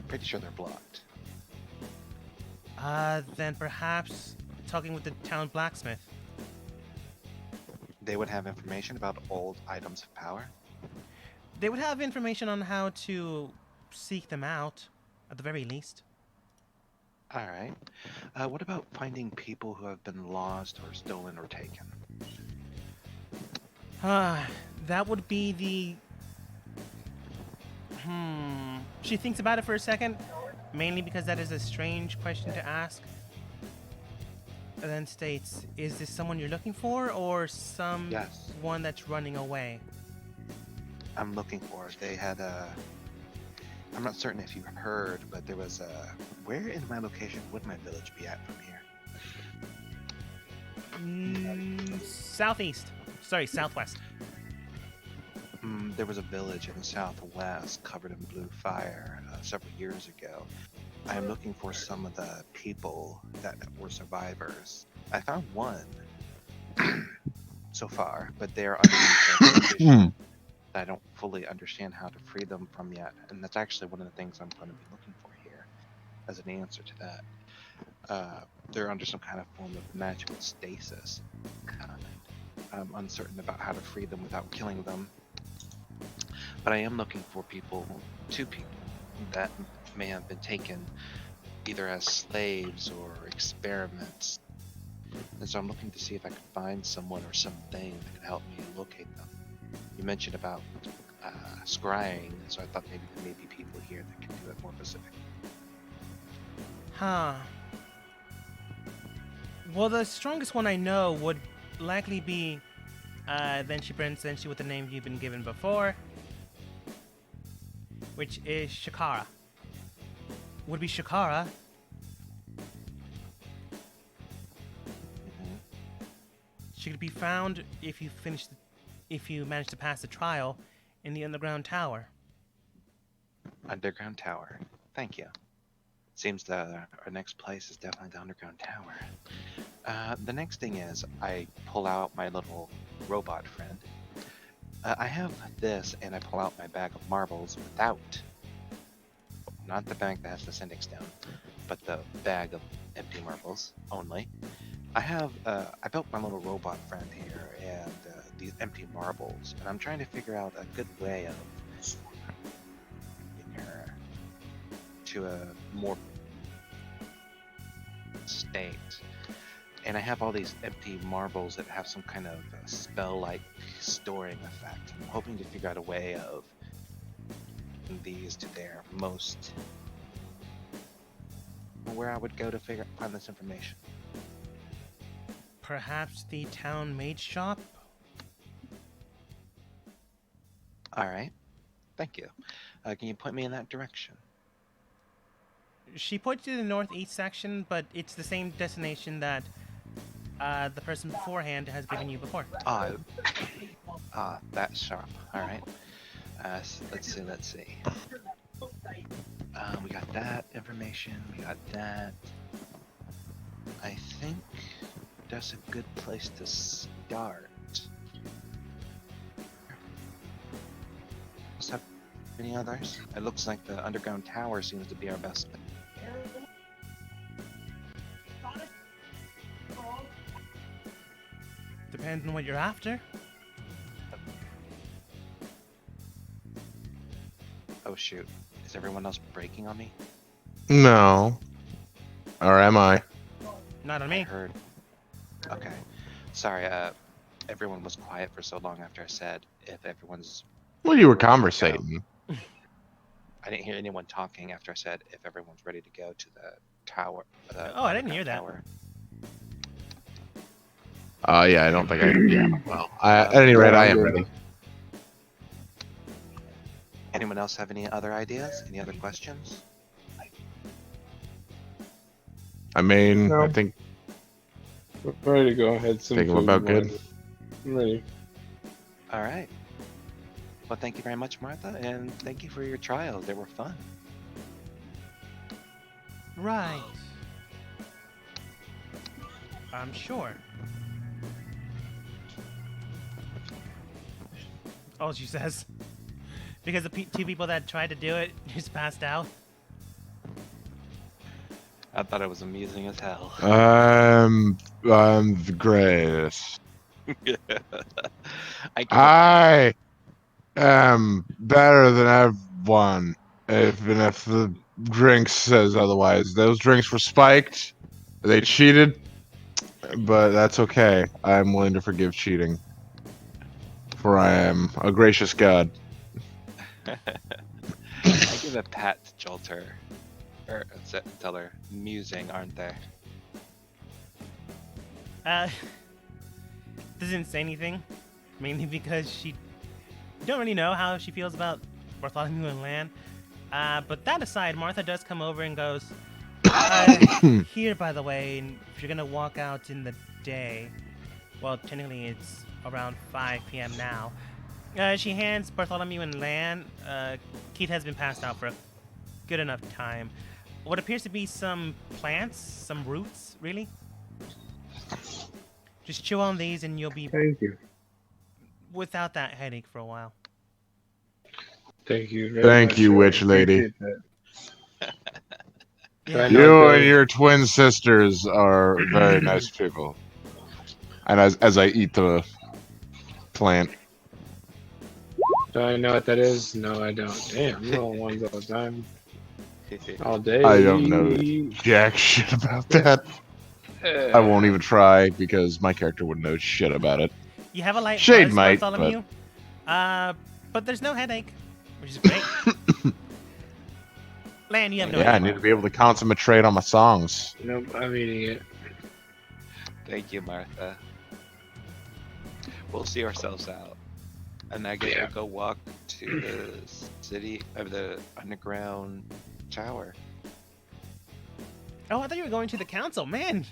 Pretty sure they're blocked. Then perhaps talking with the town blacksmith. They would have information about old items of power. They would have information on how to seek them out, at the very least. Alright. What about finding people who have been lost or stolen or taken? That would be the... She thinks about it for a second, mainly because that is a strange question to ask. And then states, is this someone you're looking for, or someone Yes. that's running away? I'm looking for. They had a... I'm not certain if you heard, but there was a... Where in my location would my village be at from here? Southeast. Sorry, southwest. There was a village in the southwest covered in blue fire several years ago. I am looking for some of the people that were survivors. I found one so far, but they're under condition. I don't fully understand how to free them from yet, and that's actually one of the things I'm going to be looking for here as an answer to that. They're under some kind of form of magical stasis. I'm uncertain about how to free them without killing them, but I am looking for two people that may have been taken either as slaves or experiments. And so I'm looking to see if I can find someone or something that can help me locate them. You mentioned about scrying, so I thought maybe there may be people here that can do it more specific. Well, the strongest one I know would likely be, then she presents you with the name you've been given before, which is Shakara. Would be Shakara. She could be found if you manage to pass the trial in the underground tower. Underground tower. Thank you. Seems that our next place is definitely the underground tower. The next thing is I pull out my little robot friend. I have this, and I pull out my bag of marbles not the bag that has the Syndic's down, but the bag of empty marbles only. I built my little robot friend here, and these empty marbles, and I'm trying to figure out a good way of getting her to a more state. And I have all these empty marbles that have some kind of spell-like storing effect. I'm hoping to figure out a way of getting these to their most... where I would go to find this information. Perhaps the town maid shop? All right. Thank you. Can you point me in that direction? She points to the northeast section, but it's the same destination that the person beforehand has given you before. That's sharp. All right. Let's see. We got that information. We got that. I think that's a good place to start. Let's have any others? It looks like the underground tower seems to be our best bet. Depends on what you're after. Oh shoot. Is everyone else breaking on me? No. Or am I? Not on I me. heard. Okay. Sorry, everyone was quiet for so long after I said if everyone's. Well, you were conversating. I didn't hear anyone talking after I said if everyone's ready to go to the tower. Oh, I didn't hear that. Tower. Yeah, I don't think I. Yeah. Well, at any rate, I am ready. Anyone else have any other ideas? Any other questions? I mean, No. I think I'm ready to go ahead. Some Think I'm food about and good. I'm ready. All right. Well, thank you very much, Martha, and thank you for your trials. They were fun. Right. I'm sure. All she says. Because the two people that tried to do it just passed out. I thought it was amusing as hell. I'm the greatest. I I am better than everyone. Even if the drink says otherwise. Those drinks were spiked. They cheated. But that's okay. I'm willing to forgive cheating. For I am a gracious god. I give a pat to Jolter. Or Zeller. Amusing, aren't they? Doesn't say anything. Mainly because she don't really know how she feels about Bartholomew and Lan. But that aside, Martha does come over and goes, here, by the way, if you're gonna walk out in the day, well, technically it's around 5 p.m. now. She hands Bartholomew and Lan. Keith has been passed out for a good enough time. What appears to be some plants, some roots, really. Just chew on these and you'll be Thank you. without that headache for a while. Thank you. very Thank much. you, I witch lady. appreciate that. Yeah. I know You that- and your twin sisters are very nice people. And as I eat the plant, Do I know what that is? No, I don't. Damn, I'm rolling ones all the time. All day. I don't know jack shit about that. I won't even try because my character wouldn't know shit about it. You have a light Shade buzz, might, Bartholomew. But there's no headache, which is great. Lan, you have no Yeah, I headache. need to be able to concentrate on my songs. Nope, I'm eating it. Thank you, Martha. We'll see ourselves out. And I guess Yeah. we'll go walk to the city of the underground tower. Oh, I thought you were going to the council. Man,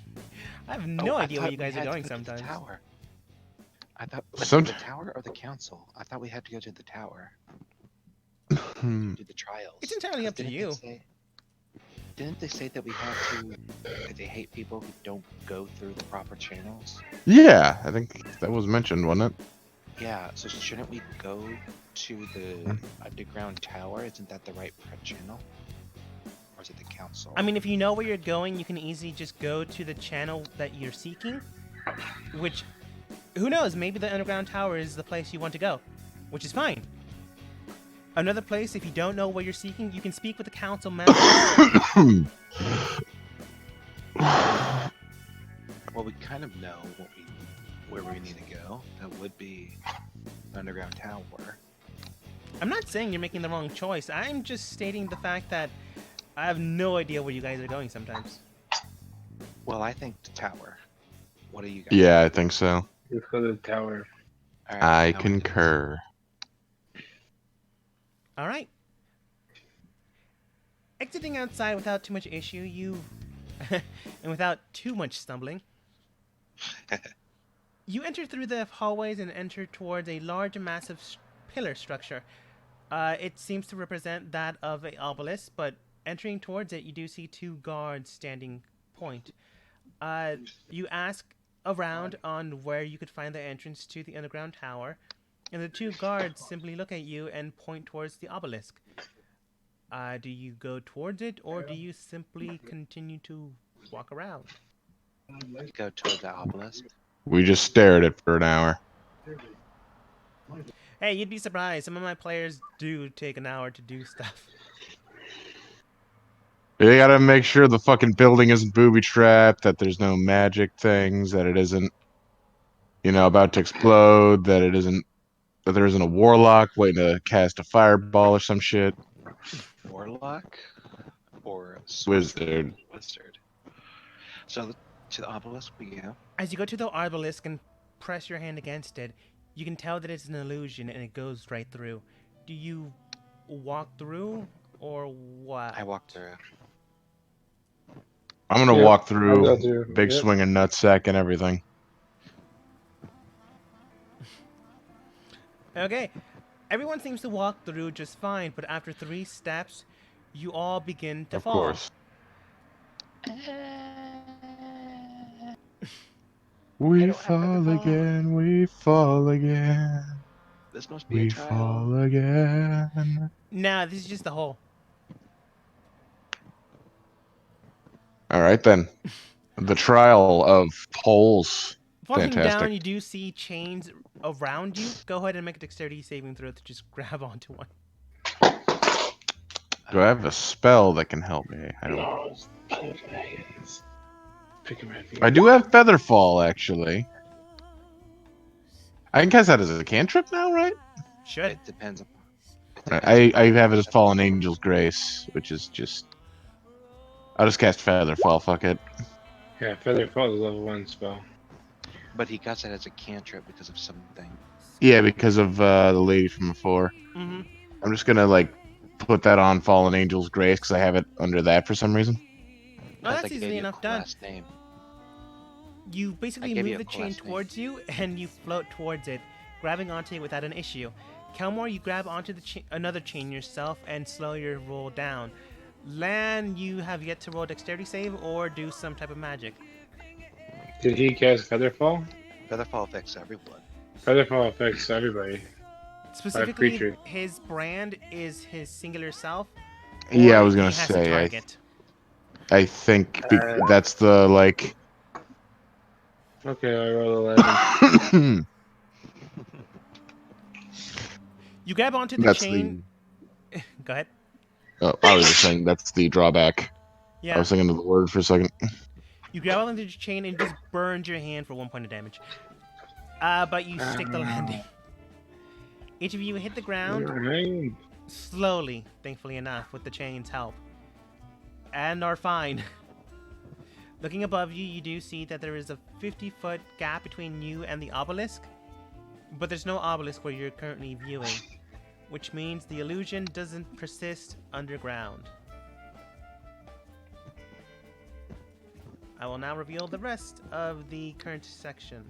I have no Oh, I idea thought where you we guys are had to going go to the sometimes. tower. I thought was it Some- the tower or the council. I thought we had to go to the tower. Hmm. Do the trials. It's entirely up to Didn't they you. Didn't they say that we had to? That they hate people who don't go through the proper channels? Yeah, I think that was mentioned, wasn't it? Yeah. So shouldn't we go to the underground tower? Isn't that the right channel? Or is it the council? I mean, if you know where you're going, you can easily just go to the channel that you're seeking. Which, who knows? Maybe the underground tower is the place you want to go, which is fine. Another place, if you don't know where you're seeking, you can speak with the council member. Well, we kind of know where we need to go. That would be the underground tower. I'm not saying you're making the wrong choice. I'm just stating the fact that I have no idea where you guys are going sometimes. Well, I think the tower. What do you guys? Yeah, I think so. Let's go to the tower. All right, I now we can- concur. All right. Exiting outside without too much issue, you and without too much stumbling, you enter through the hallways and enter towards a large and massive pillar structure. It seems to represent that of an obelisk, but entering towards it, you do see two guards standing point. You ask around on where you could find the entrance to the underground tower, and the two guards simply look at you and point towards the obelisk. Do you go towards it, or do you simply continue to walk around? Go toward the obelisk. We just stare at it for an hour. Hey, you'd be surprised. Some of my players do take an hour to do stuff. You gotta make sure the fucking building isn't booby-trapped, that there's no magic things, that it isn't, about to explode, that there isn't a warlock waiting to cast a fireball or some shit. Warlock or Wizard. Wizard. So to the obelisk we go. As you go to the obelisk and press your hand against it, you can tell that it's an illusion and it goes right through. Do you walk through or what? I walk through. I'm gonna Yep, walk I'll through, go through. big Yep. swinging nutsack and everything. Okay. Everyone seems to walk through just fine, but after 3 steps, you all begin to Of fall. course. We fall again, we fall again, This must be we a trial. fall again. Nah, this is just the hole. All right then. The trial of poles. Walking down, Fantastic. you do see chains around you. Go ahead and make a dexterity saving throw to just grab onto one. Do I have a spell that can help me? I don't. Oh, yes. Pick him right here. I do have Featherfall, actually. I can cast that as a cantrip now, right? Should. It depends. I have it as Fallen Angel's Grace, which is just. I'll just cast Featherfall. Fuck it. Yeah, Feather Fall is a level 1 spell. But he got that as a cantrip because of something. Yeah, because of the lady from before. Mm-hmm. I'm just gonna put that on Fallen Angel's Grace because I have it under that for some reason. Well, Plus, that's I gave easily you a enough cool done. last name. You basically gave move you the a chain class name. towards you, and you float towards it, grabbing onto it without an issue. Kelmore, you grab onto the another chain yourself and slow your roll down. Lan, you have yet to roll a dexterity save or do some type of magic. Did he cast Featherfall? Featherfall affects everyone. Featherfall affects everybody. Specifically, creature. his brand is his singular self. Yeah, I or was gonna he has a say. target. I think that's the Okay, I rolled 11. You grab onto the that's chain. Go ahead. Oh, I was just saying that's the drawback. Yeah. I was thinking of the word for a second. You grab onto the chain and just burns your hand for 1 point of damage. But you stick the landing. Each of you hit the ground Alright. slowly, thankfully enough, with the chain's help. And are fine. Looking above you, you do see that there is a 50-foot gap between you and the obelisk. But there's no obelisk where you're currently viewing, which means the illusion doesn't persist underground. I will now reveal the rest of the current section.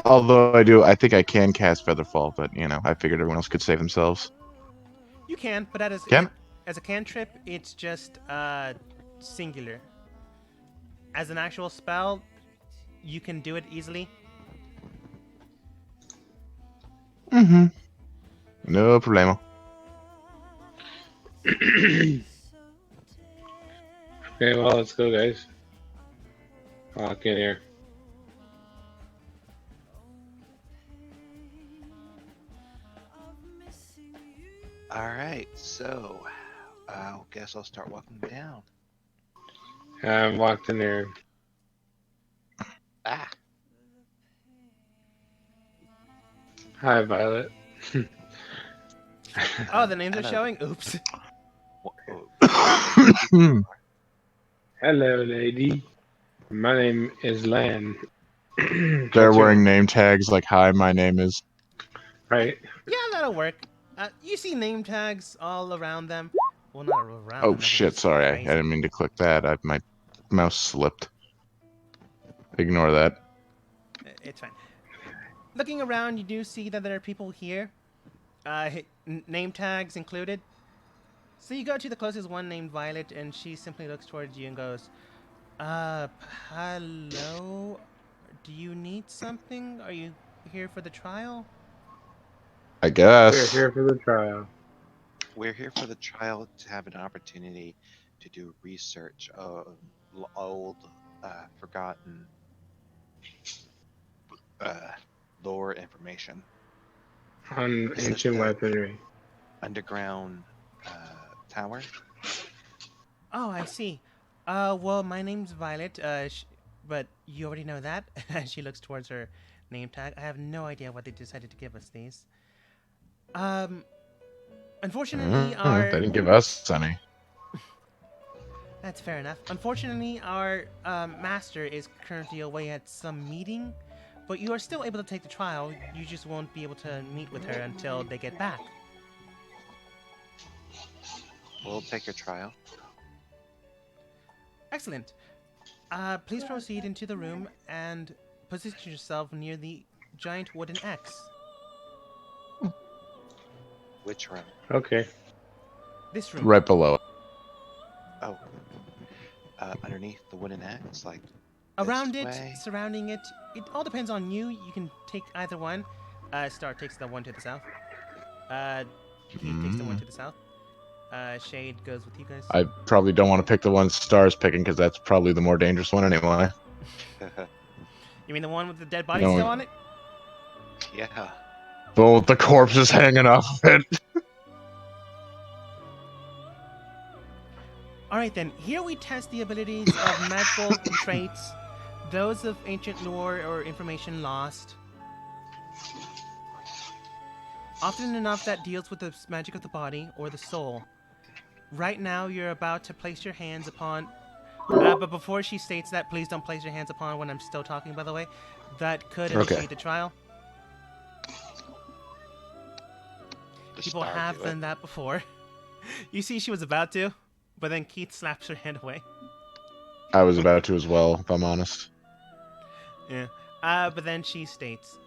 Although I think I can cast Featherfall, but I figured everyone else could save themselves. You can, but that is Can? as a cantrip, it's just singular. As an actual spell, you can do it easily. Mm-hmm. No problemo. Okay, well, let's go, guys. Lock in here. Alright, so I guess I'll start walking down. I'm locked in there. Ah! Hi, Violet. Oh, the names are Hello. showing? Oops. Hello, lady. My name is Lan. They're wearing name tags like, "Hi, my name is." Right? Yeah, that'll work. You see name tags all around them. Well, not around Oh them. Nothing shit! is Sorry, I crazy. didn't mean to click that. My mouse slipped. Ignore that. It's fine. Looking around, you do see that there are people here. Name tags included. So you go to the closest one named Violet, and she simply looks towards you and goes, hello? Do you need something? Are you here for the trial? I We're guess. here for the trial. We're here for the trial to have an opportunity to do research of old, forgotten lore information. On Is this ancient the weaponry. underground tower? Oh, I see. Well, my name's Violet, but you already know that. As she looks towards her name tag, I have no idea why they decided to give us these. Unfortunately, They didn't give us any. That's fair enough. Unfortunately, our master is currently away at some meeting, but you are still able to take the trial. You just won't be able to meet with her until they get back. We'll take your trial. Excellent. Please proceed into the room and position yourself near the giant wooden X. Which room? Okay. This room. Right below. Oh, underneath the wooden X, like Around this it, way? surrounding it, it all depends on you. You can take either one. Star takes the one to the south. Heath takes the one to the south. Shade goes with you guys. I probably don't want to pick the one Star's picking because that's probably the more dangerous one anyway. You mean the one with the dead body No. still on it? Yeah. Both the corpses hanging off of it. Alright then, here we test the abilities of magical traits, those of ancient lore or information lost. Often enough that deals with the magic of the body or the soul. Right now you're about to place your hands upon... but before she states that, please don't place your hands upon when I'm still talking, by the way. That could initiate the trial. The People star have do it. done that before. You see she was about to, but then Keith slaps her hand away. I was about to as well, if I'm honest. Yeah. But then she states,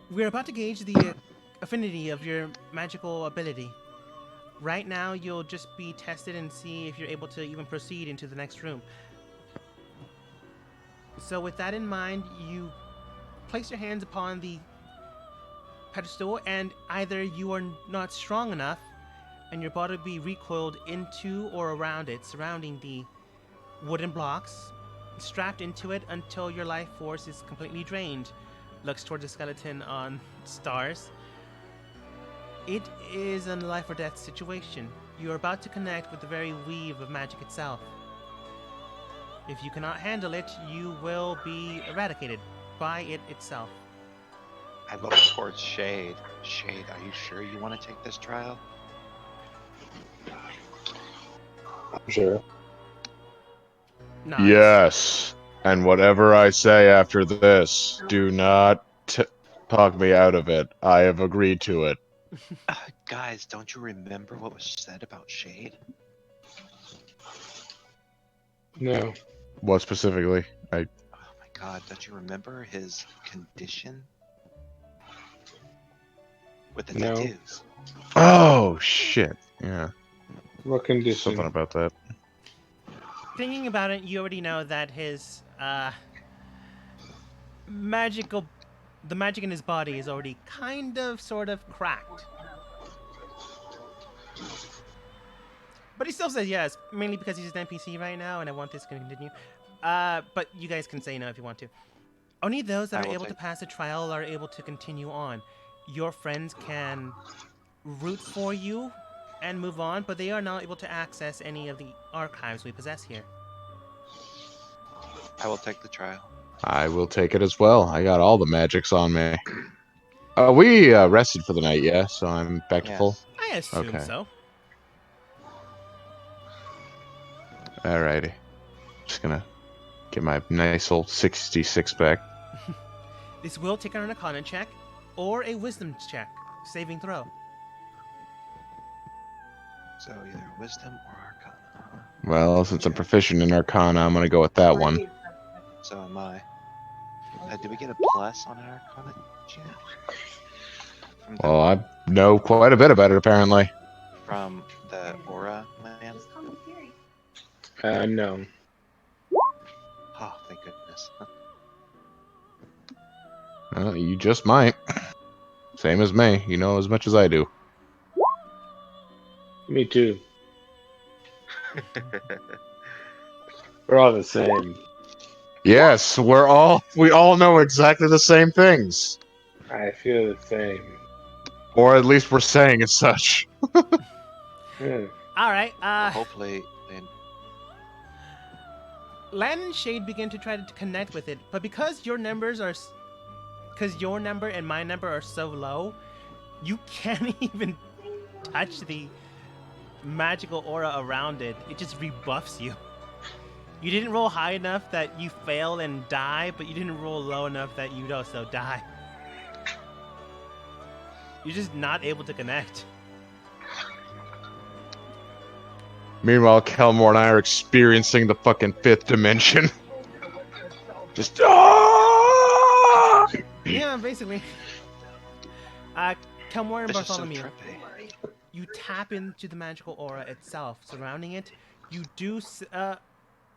we're about to gauge the affinity of your magical ability. Right now, you'll just be tested and see if you're able to even proceed into the next room. So with that in mind, you place your hands upon the pedestal, and either you are not strong enough, and your body will be recoiled into or around it, surrounding the wooden blocks, strapped into it until your life force is completely drained. Looks towards the skeleton on Stars. It is a life or death situation. You are about to connect with the very weave of magic itself. If you cannot handle it, you will be eradicated by it itself. I look towards Shade. Shade, are you sure you want to take this trial? Sure. Nice. Yes. And whatever I say after this, do not talk me out of it. I have agreed to it. Guys, don't you remember what was said about Shade? No. What specifically? Oh my god, don't you remember his condition? With the No. tattoos. Oh, shit. Yeah. What condition? Something about that. Thinking about it, you already know that his the magic in his body is already kind of, sort of cracked. But he still says yes, mainly because he's an NPC right now, and I want this to continue. But you guys can say no if you want to. Only those that I are will able to take- pass the trial are able to continue on. Your friends can root for you and move on, but they are not able to access any of the archives we possess here. I will take the trial. I will take it as well. I got all the magics on me. We rested for the night, yeah? So I'm back to full? I assume Okay. so. Alrighty. Just gonna get my nice old 66 back. This will take an Arcana check or a Wisdom check, saving throw. So either wisdom or arcana. Well, since I'm proficient in Arcana, I'm gonna go with that one. So am I. Do we get a plus on an arcana check? From the, Well, I know quite a bit about it, apparently. from the aura man? No. Oh, thank goodness. You just might. Same as me. You know as much as I do. Me too. We're all the same. Yes, we all know exactly the same things. I feel the same. Or at least we're saying as such. Yeah. All right. Well, hopefully, Lan and Shade begin to try to connect with it, but because your number and my number are so low, you can't even touch the magical aura around it. It just rebuffs you. You didn't roll high enough that you fail and die, but you didn't roll low enough that you'd also die. You're just not able to connect. Meanwhile, Kelmore and I are experiencing the fucking fifth dimension. Just ah! Yeah, basically. Kelmore and this is so Bartholomew, trippy. you tap into the magical aura itself surrounding it. You do.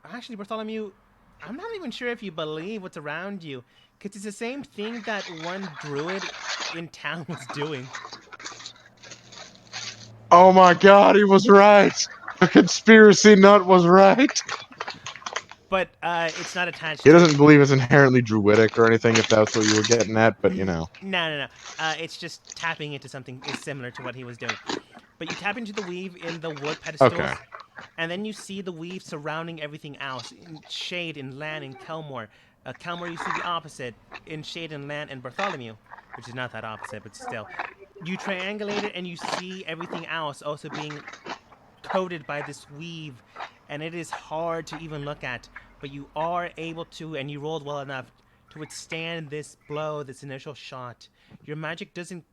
Actually, Bartholomew, I'm not even sure if you believe what's around you, because it's the same thing that one druid in town was doing. Oh my god, he was right! The conspiracy nut was right! But it's not attached. He doesn't believe it's inherently druidic or anything, if that's what you were getting at, but you know. No. It's just tapping into something is similar to what he was doing. But you tap into the weave in the wood pedestals, Okay. and then you see the weave surrounding everything else. In Shade, in Lan, and Kelmore. Kelmore, you see the opposite. In Shade, and Lan, and Bartholomew. Which is not that opposite, but still. You triangulate it, and you see everything else also being coated by this weave. And it is hard to even look at. But you are able to, and you rolled well enough, to withstand this blow, this initial shot. Your magic doesn't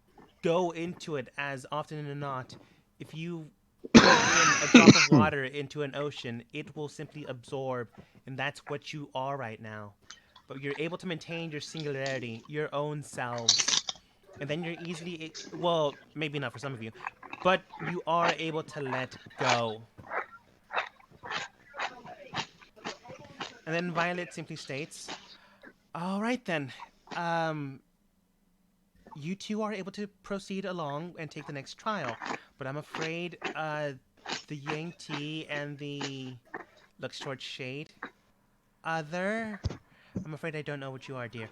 go into it as often as not. If you put in a drop of water into an ocean, it will simply absorb, and that's what you are right now. But you're able to maintain your singularity, your own selves. And then you're easily, well, maybe not for some of you, but you are able to let go. And then Violet simply states, all right then, you two are able to proceed along and take the next trial. But I'm afraid the Yang T and the looks towards Shade. I'm afraid I don't know what you are, dear.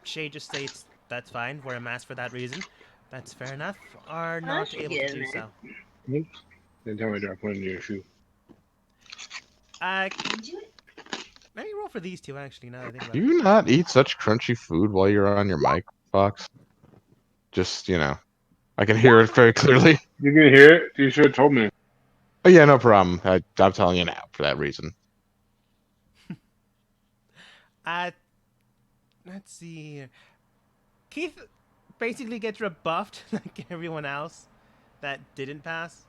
Shade just states, that's fine, wear a mask for that reason. That's fair enough. Are not able to do so. Then tell me to put it in your shoe. Let me roll for these two, actually, now that I think about Do it. you not eat such crunchy food while you're on your mic, Fox? Just, you know. I can hear it very clearly. You can hear it? You should have told me. Oh yeah, no problem. I'm telling you now for that reason. Let's see here. Keith basically gets rebuffed like everyone else that didn't pass.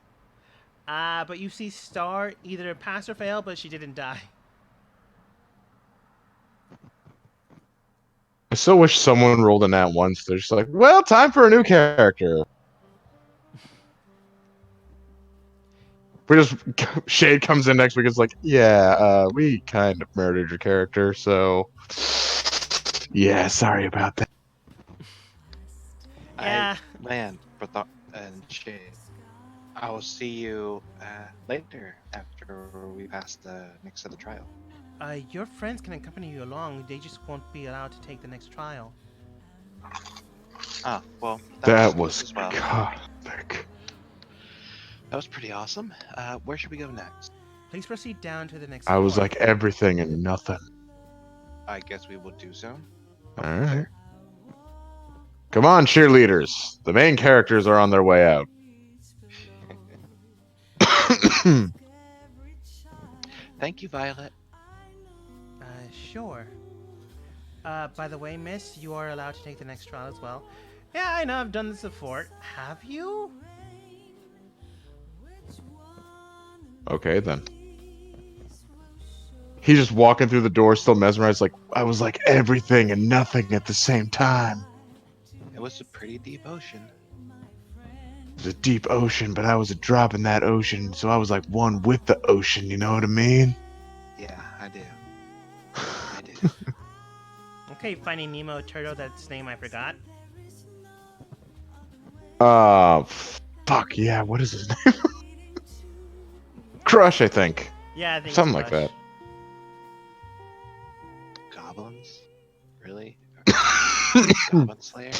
But you see Star either pass or fail, but she didn't die. I so wish someone rolled in that once. They're just like, well, time for a new character. We just Shade comes in next week. It's like, yeah, we kind of murdered your character, so yeah, sorry about that. Yeah. Man, and Shade. I will see you later after we pass the next set of trial. Your friends can accompany you along. They just won't be allowed to take the next trial. Ah, well, That was was as well. cosmic. That was pretty awesome. Where should we go next? Please proceed down to the next I was floor. like everything and nothing. I guess we will do so. All right. Come on, cheerleaders. The main characters are on their way out. Thank you, Violet. Sure. By the way, miss, you are allowed to take the next trial as well. Yeah, I know, I've done this before. Have you? Okay, then. He's just walking through the door, still mesmerized, like, I was like everything and nothing at the same time. It was a pretty deep ocean. It was a deep ocean, but I was a drop in that ocean, so I was like one with the ocean, you know what I mean? Yeah, I do. I do. Okay, Finding Nemo turtle, that's name I forgot. Fuck, yeah, what is his name? Crush, I think. Yeah, I think Something it's like Crush. Goblins? Really? Goblin Slayer?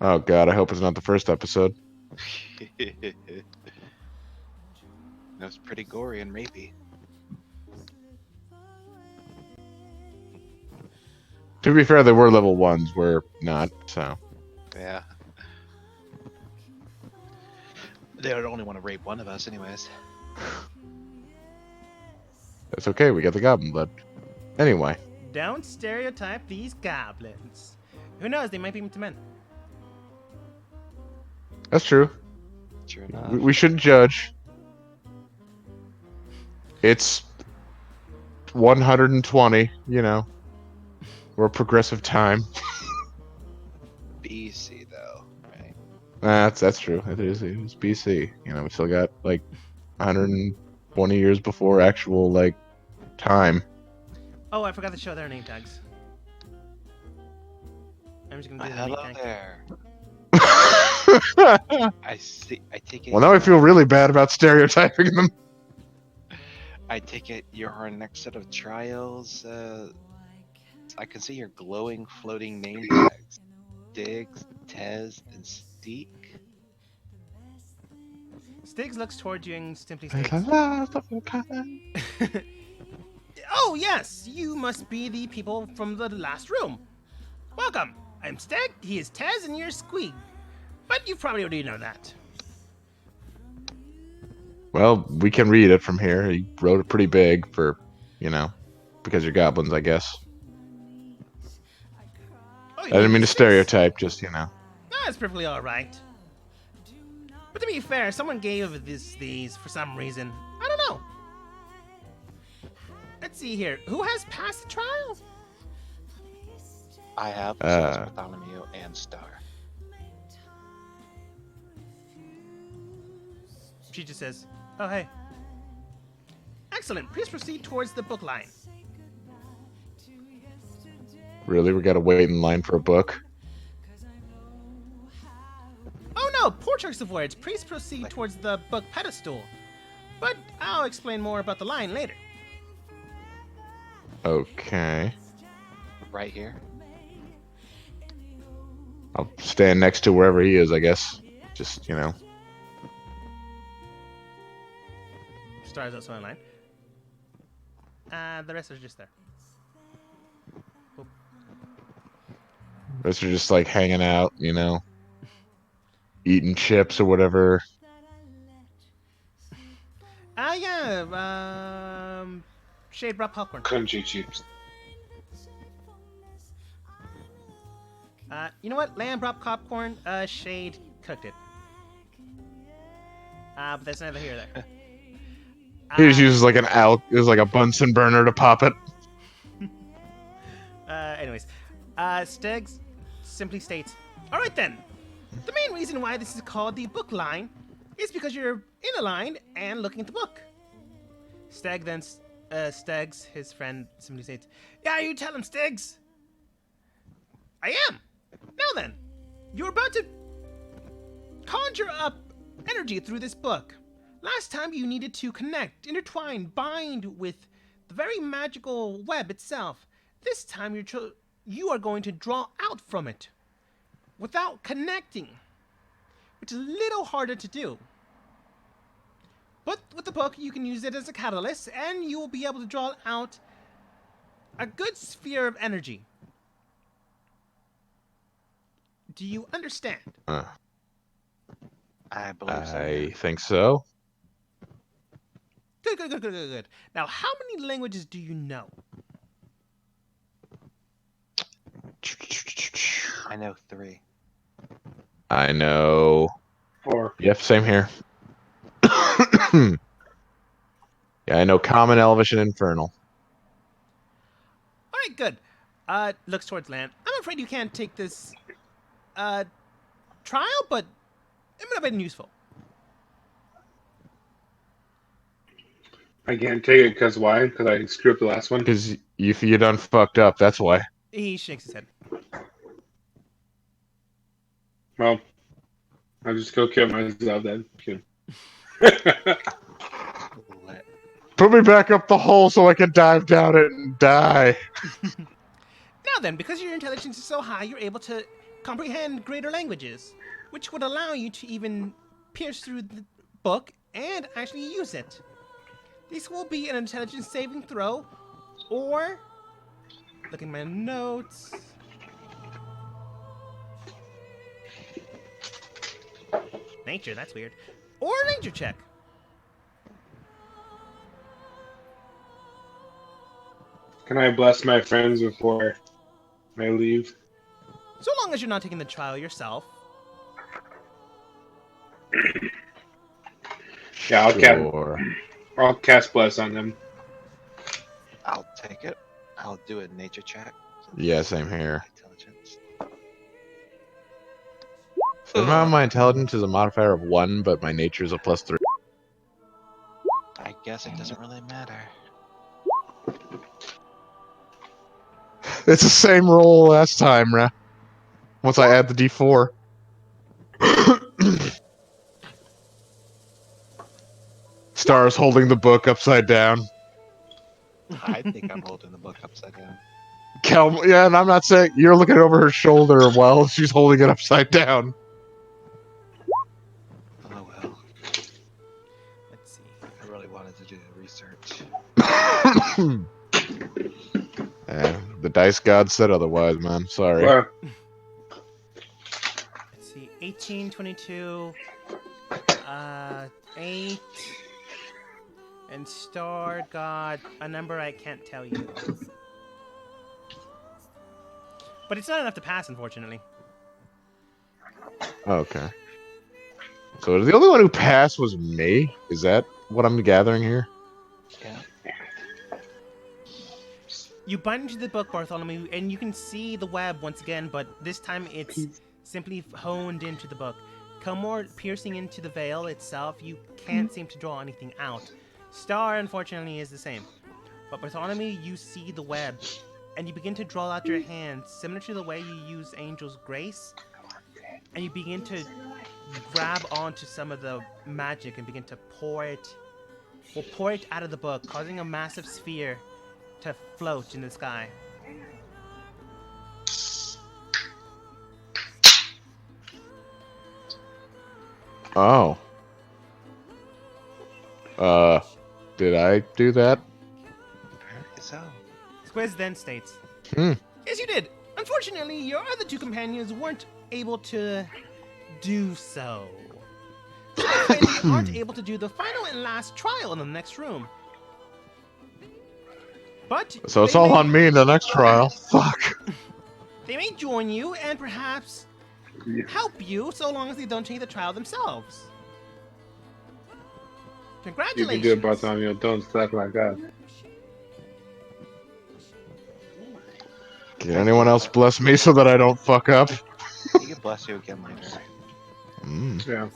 Oh god, I hope it's not the first episode. That was pretty gory and rapey. To be fair, there were level 1s, we're not, so. Yeah. They would only want to rape one of us, anyways. That's okay, we got the goblin blood. Anyway, Don't stereotype these goblins. Who knows, they might be into men. that's true. Sure enough. We shouldn't judge. It's 120, you know. We're a progressive time. BC though, right? That's true. It is BC. You know, we still got like 120 years before actual like time. Oh, I forgot to show their name tags. I'm just gonna do the name Hello tag. there. I see. I take it. Well, now I feel really bad about stereotyping them. I take it you're our next set of trials. I can see your glowing, floating name tags: Diggs, Tez, and Steek. Stiggs looks towards you and simply states, "Oh yes, you must be the people from the last room. Welcome. I'm Stig, he is Tez, and you're Squeak. But you probably already know that." Well, we can read it from here. He wrote it pretty big for, you know, because you're goblins, I guess. Oh, I didn't mean to stereotype, just, you know. That's perfectly alright. But to be fair, someone gave these for some reason. I don't know. Let's see here. Who has passed the trial? I have Bartholomew and Star. She just says, "Oh, hey." Excellent. Please proceed towards the book line. Really, we gotta wait in line for a book. Oh no, poor choice of words. Please proceed towards the book pedestal. But I'll explain more about the line later. Okay. Right here. I'll stand next to wherever he is, I guess. Just, you know. Stars also in line. The rest are just there. Rest are just like hanging out, you know. Eating chips or whatever. Yeah, Shade brought popcorn. Country chips. You know what? Lamb brought popcorn. Shade cooked it. But that's neither here nor there. He just uses like it was like a Bunsen burner to pop it. Anyways, Steggs simply states, "Alright then. The main reason why this is called the book line is because you're in a line and looking at the book." Steg then, Steggs, his friend, simply states, "Yeah, you tell him, Steggs." "I am. Now then, you're about to conjure up energy through this book. Last time you needed to connect, intertwine, bind with the very magical web itself. This time you are going to draw out from it without connecting, which is a little harder to do. But with the book, you can use it as a catalyst, and you will be able to draw out a good sphere of energy. Do you understand?" I believe so. I think so. Good. Now, how many languages do you know? I know 3. I know. 4. Yep, same here. Yeah, I know Common, Elvish, and Infernal. All right, good. Looks towards land. I'm afraid you can't take this trial, but it might have been useful. I can't take it because why? Because I screwed up the last one. Because if you done fucked up, that's why. He shakes his head. Well, I'll just go kill myself then. Lit. Put me back up the hole so I can dive down it and die. Now then, because your intelligence is so high, you're able to comprehend greater languages, which would allow you to even pierce through the book and actually use it. This will be an intelligence saving throw, or look at my notes. Nature, that's weird. Or a nature check. Can I bless my friends before I leave? So long as you're not taking the trial yourself. Yeah, Sure. I'll cast bless on them. I'll take it. I'll do a nature check. Yeah, same here. Intelligence. Somehow my intelligence is a modifier of 1, but my nature is a +3. I guess it doesn't really matter. It's the same roll last time, Ra. Once I add the D4. Star's holding the book upside down. I think I'm holding the book upside down. Yeah, and I'm not saying you're looking over her shoulder while she's holding it upside down. Oh well. Let's see. I really wanted to do the research. Yeah, the dice god said otherwise, man. Sorry. Well, Let's see. 18, 22, 8. And Star got a number I can't tell you. But it's not enough to pass, unfortunately. Okay. So the only one who passed was me? Is that what I'm gathering here? Yeah. You bite into the book, Bartholomew, and you can see the web once again, but this time it's simply honed into the book. Kelmore piercing into the veil itself, you can't seem to draw anything out. Star, unfortunately, is the same. But Bartholomew, you see the web, and you begin to draw out your hands, similar to the way you use Angel's Grace, and you begin to grab onto some of the magic and begin to pour it out of the book, causing a massive sphere to float in the sky. Oh. Did I do that? Apparently so. Squiz then states, Hmm. Yes, you did. Unfortunately, your other two companions weren't able to do so. So I'm afraid they aren't able to do the final and last trial in the next room. But So it's they all may- on me in the next trial. Fuck. They may join you and perhaps Yeah. help you so long as they don't take the trial themselves. you Congratulations. can do it, Bartholomew. Don't suck like that. Can anyone else bless me so that I don't fuck up? He can bless you again later. Mm. Yeah.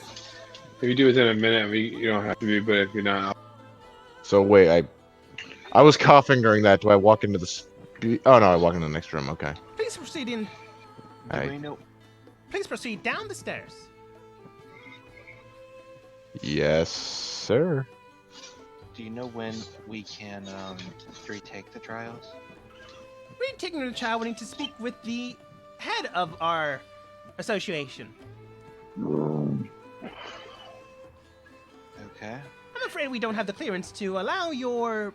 If you do it within a minute, you don't have to be, but if you're not, So wait, I was coughing during that. Do I walk into the... Oh no, I walk into the next room. Okay. Please proceed in. Do Hey. we know? Please proceed down the stairs. Yes, sir. Do you know when we can retake the trials? Retaking the trial, we need to speak with the head of our association. Okay. I'm afraid we don't have the clearance to allow your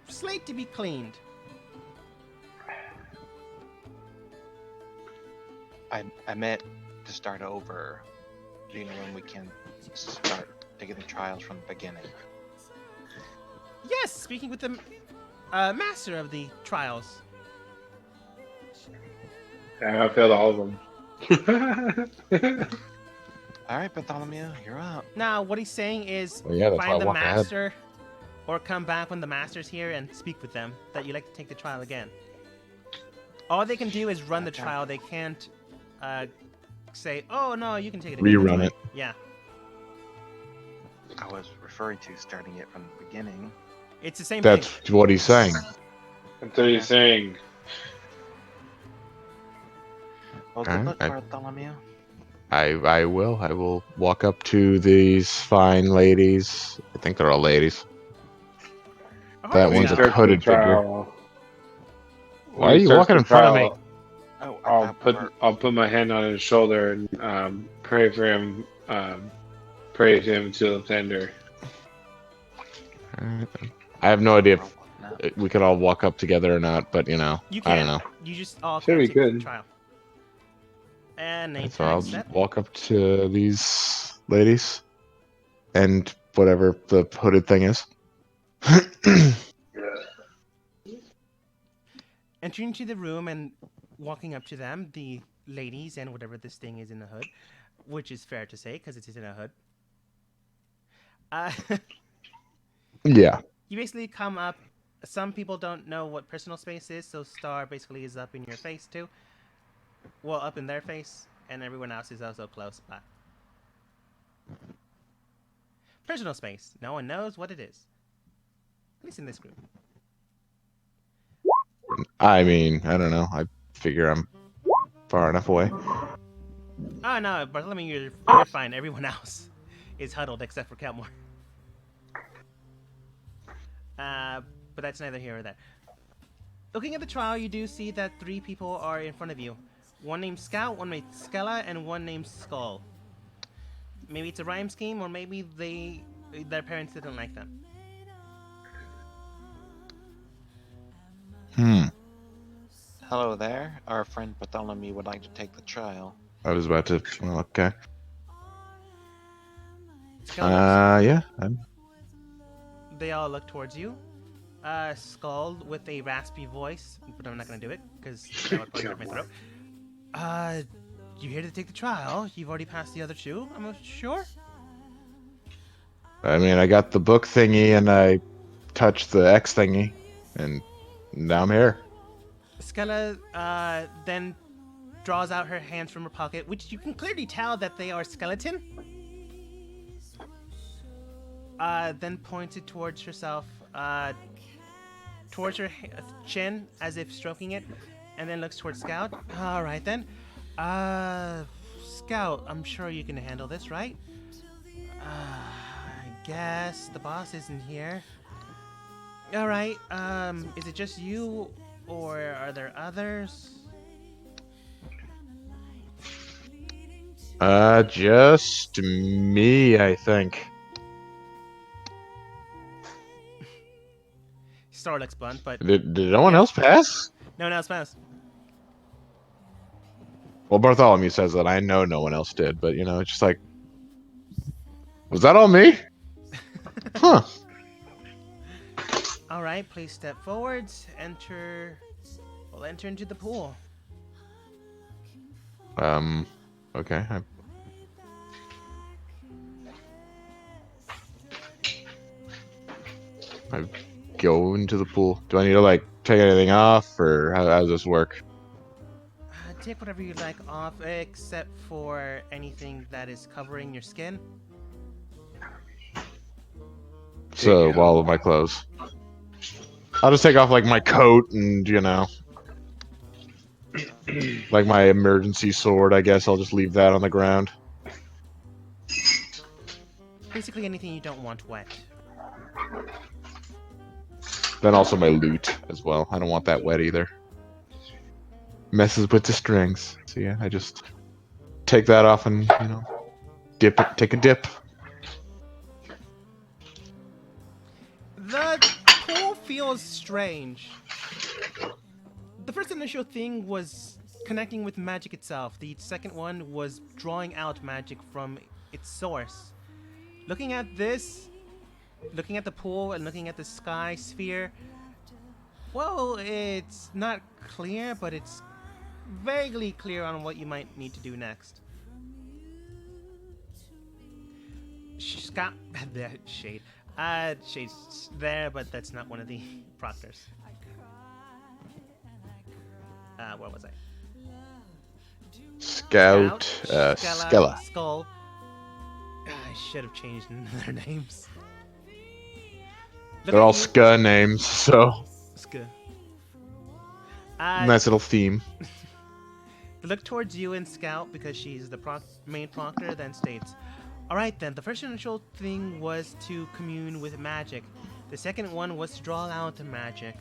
slate to be cleaned. I meant to start over. Do you know when we can start taking the trials from the beginning? Yes, speaking with the master of the trials. I failed all of them. All right, Bartholomew, you're up. Now, what he's saying is Well, yeah, that's why I find the walk ahead. master or come back when the master's here and speak with them that you'd like to take the trial again. All they can do is run the Okay. trial. They can't say, oh, no, you can take it again. Rerun That's it. fine." Yeah. I was referring to starting it from the beginning. It's the same That's thing. what he's saying. That's what he's saying. Well, good Alright, luck, I- Bartholomew. I will. I will walk up to these fine ladies. I think they're all ladies. That Oh, one's a yeah. hooded figure. trial. Why are you walking in front of me? Oh, I'll put my hand on his shoulder and pray for him. Pray to him to offender. Alright, then. I have no idea if we could all walk up together or not, but you know, You I can. don't know. You just all Sure, can't we take the could. trial. And name So I'll tag set. walk up to these ladies and whatever the hooded thing is. Entering into the room and walking up to them, the ladies and whatever this thing is in the hood, which is fair to say because it is in a hood. Yeah. You basically come up. Some people don't know what personal space is, so Star basically is up in your face too. Well, up in their face, and everyone else is also close by. Personal space. No one knows what it is. At least in this group. I mean, I don't know. I figure I'm far enough away. Oh no, Bartholomew, you're fine. Everyone else is huddled except for Kelmore. But that's neither here or there. Looking at the trial, you do see that 3 people are in front of you. One named Scout, one named Skella, and one named Skull. Maybe it's a rhyme scheme, or maybe their parents didn't like them. Hello there. Our friend Bartholomew would like to take the trial. I was about to. Well, okay. Skella Yeah. They all look towards you. Skull with a raspy voice, but I'm not gonna do it because that would probably hurt my throat. You here to take the trial? You've already passed the other 2, I'm sure. I mean, I got the book thingy and I touched the X thingy, and now I'm here. Skella then draws out her hands from her pocket, which you can clearly tell that they are skeleton. Then points it towards herself, towards her chin, as if stroking it, and then looks towards Scout. All right then. Scout, I'm sure you can handle this, right? I guess the boss isn't here. All right. Is it just you, or are there others? Just me, I think. Star looks blunt, but Did no one else pass? no one else passed. Well, Bartholomew says that. I know no one else did, but you know, it's just like, was that all me? Huh. All right, please step forwards. We'll enter into the pool. Okay. I go into the pool. Do I need to like take anything off, or how does this work? Take whatever you like off, except for anything that is covering your skin. So, all of my clothes. I'll just take off like my coat and you know, like my emergency sword. I guess I'll just leave that on the ground. Basically anything you don't want wet. Then also my loot as well. I don't want that wet either. Messes with the strings. So yeah, I just take that off and you know, take a dip. The pool feels strange. The first initial thing was connecting with magic itself. The second one was drawing out magic from its source. Looking at this, looking at the pool and looking at the sky sphere, well, it's not clear, but it's vaguely clear on what you might need to do next. Scott, the shade. Shade's there, but that's not one of the proctors. Where was I? Scout, Skella, Skella. Skull. I should have changed their names. Look They're at all you. ska names, so Ska. nice little theme. They look towards you and Scout because she's the main proctor, then states, "Alright then, the first initial thing was to commune with magic. The second one was to draw out the magic.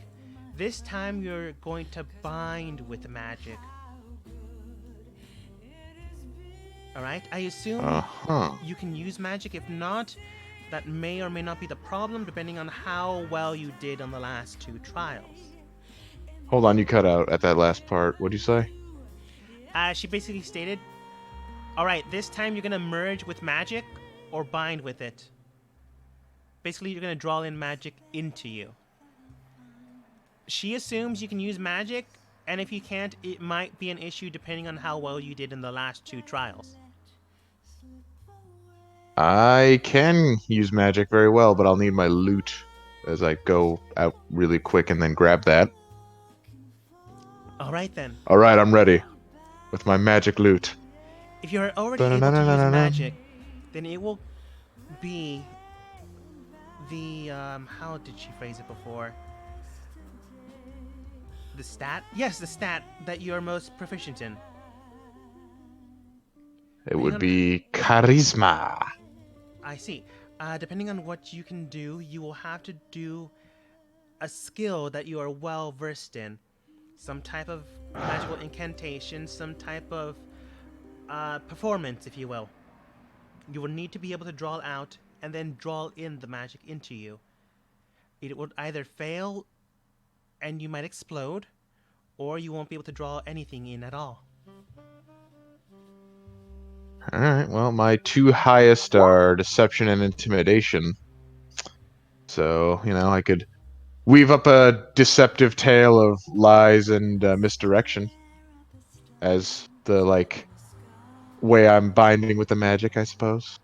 This time you're going to bind with the magic. Alright, I assume you can use magic. If not, that may or may not be the problem, depending on how well you did on the last 2 trials." Hold on, you cut out at that last part. What'd you say? She basically stated, "Alright, this time you're going to merge with magic or bind with it. Basically, you're going to draw in magic into you." She assumes you can use magic, and if you can't, it might be an issue depending on how well you did in the last 2 trials. I can use magic very well, but I'll need my loot as I go out really quick and then grab that. Alright then. Alright, I'm ready. With my magic loot. If you're already able to use magic, then it will be the, how did she phrase it before? The stat? Yes, the stat that you're most proficient in. It would be charisma. I see. Depending on what you can do, you will have to do a skill that you are well versed in. Some type of magical incantation, some type of performance, if you will. You will need to be able to draw out and then draw in the magic into you. It would either fail and you might explode, or you won't be able to draw anything in at all. Alright, well, my 2 highest are deception and intimidation. So, I could weave up a deceptive tale of lies and misdirection as the, way I'm binding with the magic, I suppose.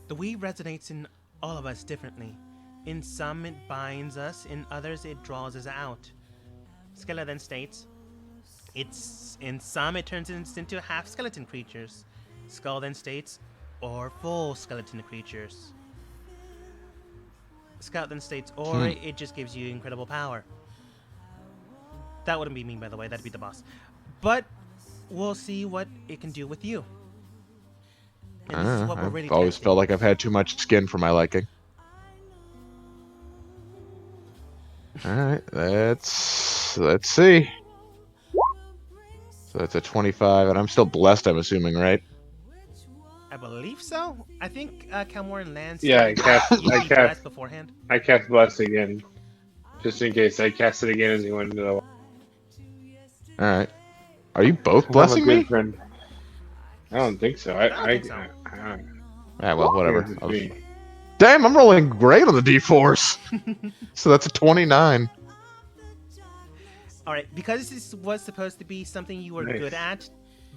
The weave resonates in all of us differently. In some it binds us, in others it draws us out. Skella then states, in some it turns us into half skeleton creatures. Skull then states, or full skeleton creatures. Scout then states, or it just gives you incredible power. That wouldn't be me, by the way, that'd be the boss. But we'll see what it can do with you. And this is what we're really I've always testing. felt like I've had too much skin for my liking. Alright, let's see. So that's a 25, and I'm still blessed, I'm assuming, right? I believe so. I think Calmore and Lance. Yeah, I cast beforehand. I cast Bless again. Just in case. I cast it again as you wanted to know. Alright. Are you both I'm a blessing good me? friend. I don't think so. I don't think so. Yeah, well, whatever. It's me. Damn, I'm rolling great on the D4s. So that's a 29. Alright, because this was supposed to be something you were Nice. good at,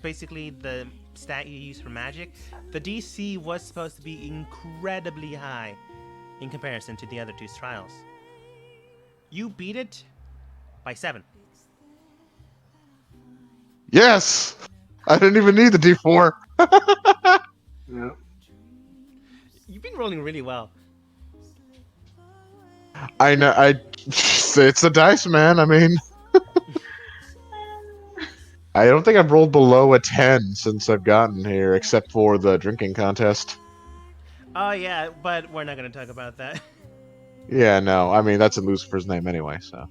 basically the stat you use for magic, the DC was supposed to be incredibly high in comparison to the other 2 trials. You beat it by 7. Yes! I didn't even need the D4. Yeah. You've been rolling really well. I know, it's a dice, man. I mean, I don't think I've rolled below a 10 since I've gotten here, except for the drinking contest. Oh yeah, but we're not going to talk about that. Yeah, no, I mean, that's in Lucifer's name anyway, so.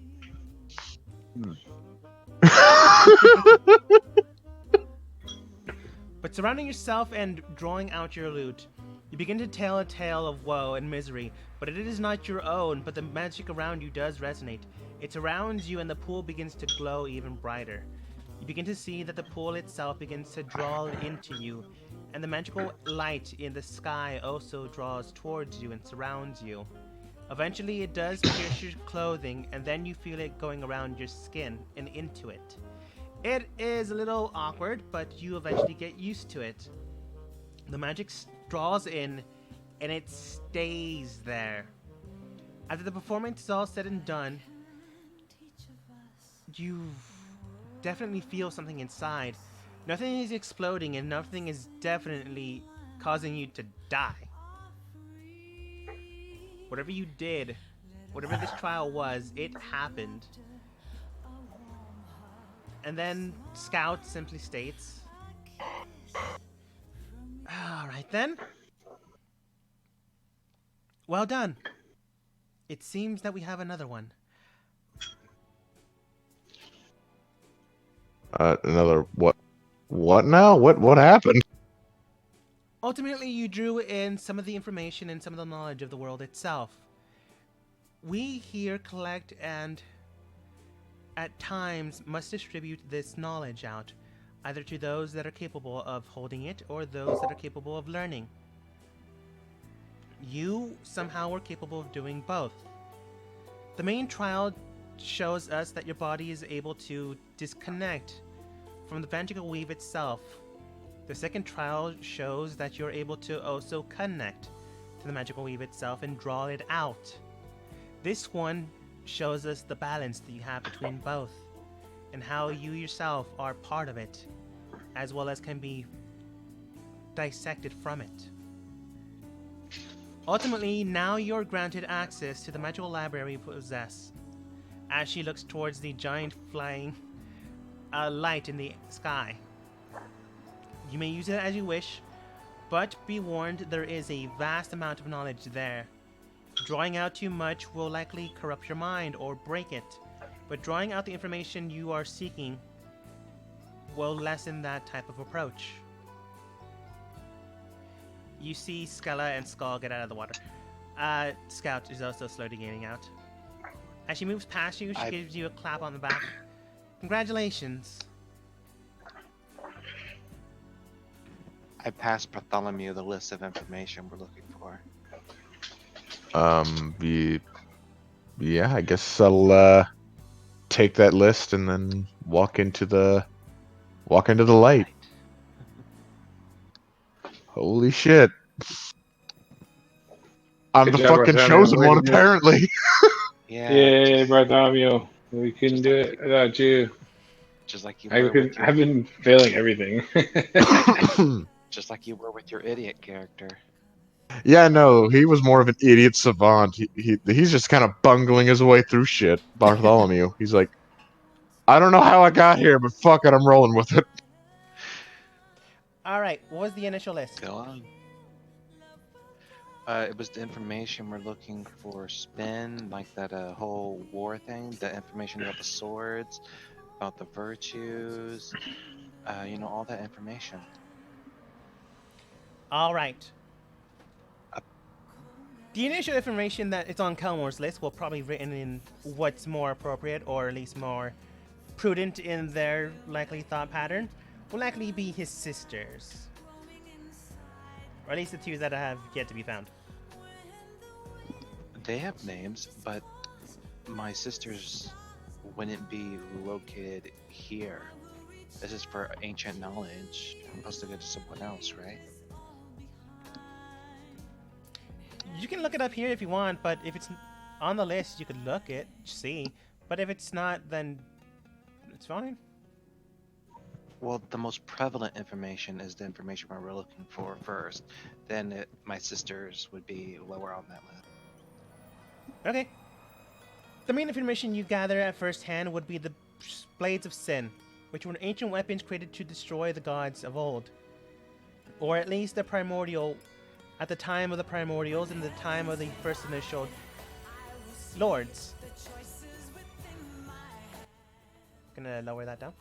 But surrounding yourself and drawing out your loot, you begin to tell a tale of woe and misery, but it is not your own, but the magic around you does resonate. It surrounds you and the pool begins to glow even brighter. You begin to see that the pool itself begins to draw into you, and the magical light in the sky also draws towards you and surrounds you. Eventually it does pierce your clothing, and then you feel it going around your skin and into it. It is a little awkward, but you eventually get used to it. The magic draws in, and it stays there. After the performance is all said and done, you definitely feel something inside. Nothing is exploding, and nothing is definitely causing you to die. Whatever you did, whatever this trial was, it happened. And then Scout simply states, "Alright then. Well done. It seems that we have another one." Another what? What now? What happened? Ultimately, you drew in some of the information and some of the knowledge of the world itself. We here collect and, at times, must distribute this knowledge out, either to those that are capable of holding it or those that are capable of learning. You somehow were capable of doing both. The main trial shows us that your body is able to disconnect from the magical weave itself. The second trial shows that you're able to also connect to the magical weave itself and draw it out. This one shows us the balance that you have between both and how you yourself are part of it, as well as can be dissected from it. Ultimately, now you're granted access to the magical library you possess. As she looks towards the giant flying light in the sky. You may use it as you wish, but be warned, there is a vast amount of knowledge there. Drawing out too much will likely corrupt your mind or break it, but drawing out the information you are seeking will lessen that type of approach. You see Skella and Skull get out of the water. Scout is also slowly gaining out. As she moves past you, she gives you a clap on the back. Congratulations. I passed Bartholomew the list of information we're looking for. Yeah, I guess I'll take that list and then walk into the light. Holy shit. I'm Good the job, fucking Bartholomew. chosen Way one, to do it. apparently. Yeah, Yay, Bartholomew. We couldn't Just do like it without you. just like you were with your, I've been failing everything. just like you were with your idiot character. Yeah, no, he was more of an idiot savant. He's just kind of bungling his way through shit. Bartholomew. He's like, I don't know how I got here, but fuck it, I'm rolling with it. Alright, what was the initial list? Go on. It was the information we're looking for. Spin, like that whole war thing. The information about the swords, about the virtues. All that information. Alright. The initial information that is on Kelmore's list will probably be written in what's more appropriate, or at least more prudent in their likely thought pattern, will likely be his sisters. Or at least the two that have yet to be found. They have names, but my sisters wouldn't be located here. This is for ancient knowledge. I'm supposed to go to someone else, right? You can look it up here if you want, but if it's on the list, you could look it, see. But if it's not, then it's fine. Well, the most prevalent information is the information we're looking for first. Then my sisters would be lower on that list. Okay. The main information you gather at first hand would be the Blades of Sin, which were ancient weapons created to destroy the gods of old. Or at least the primordial, at the time of the primordials and the time of the first initial lords. Gonna lower that down.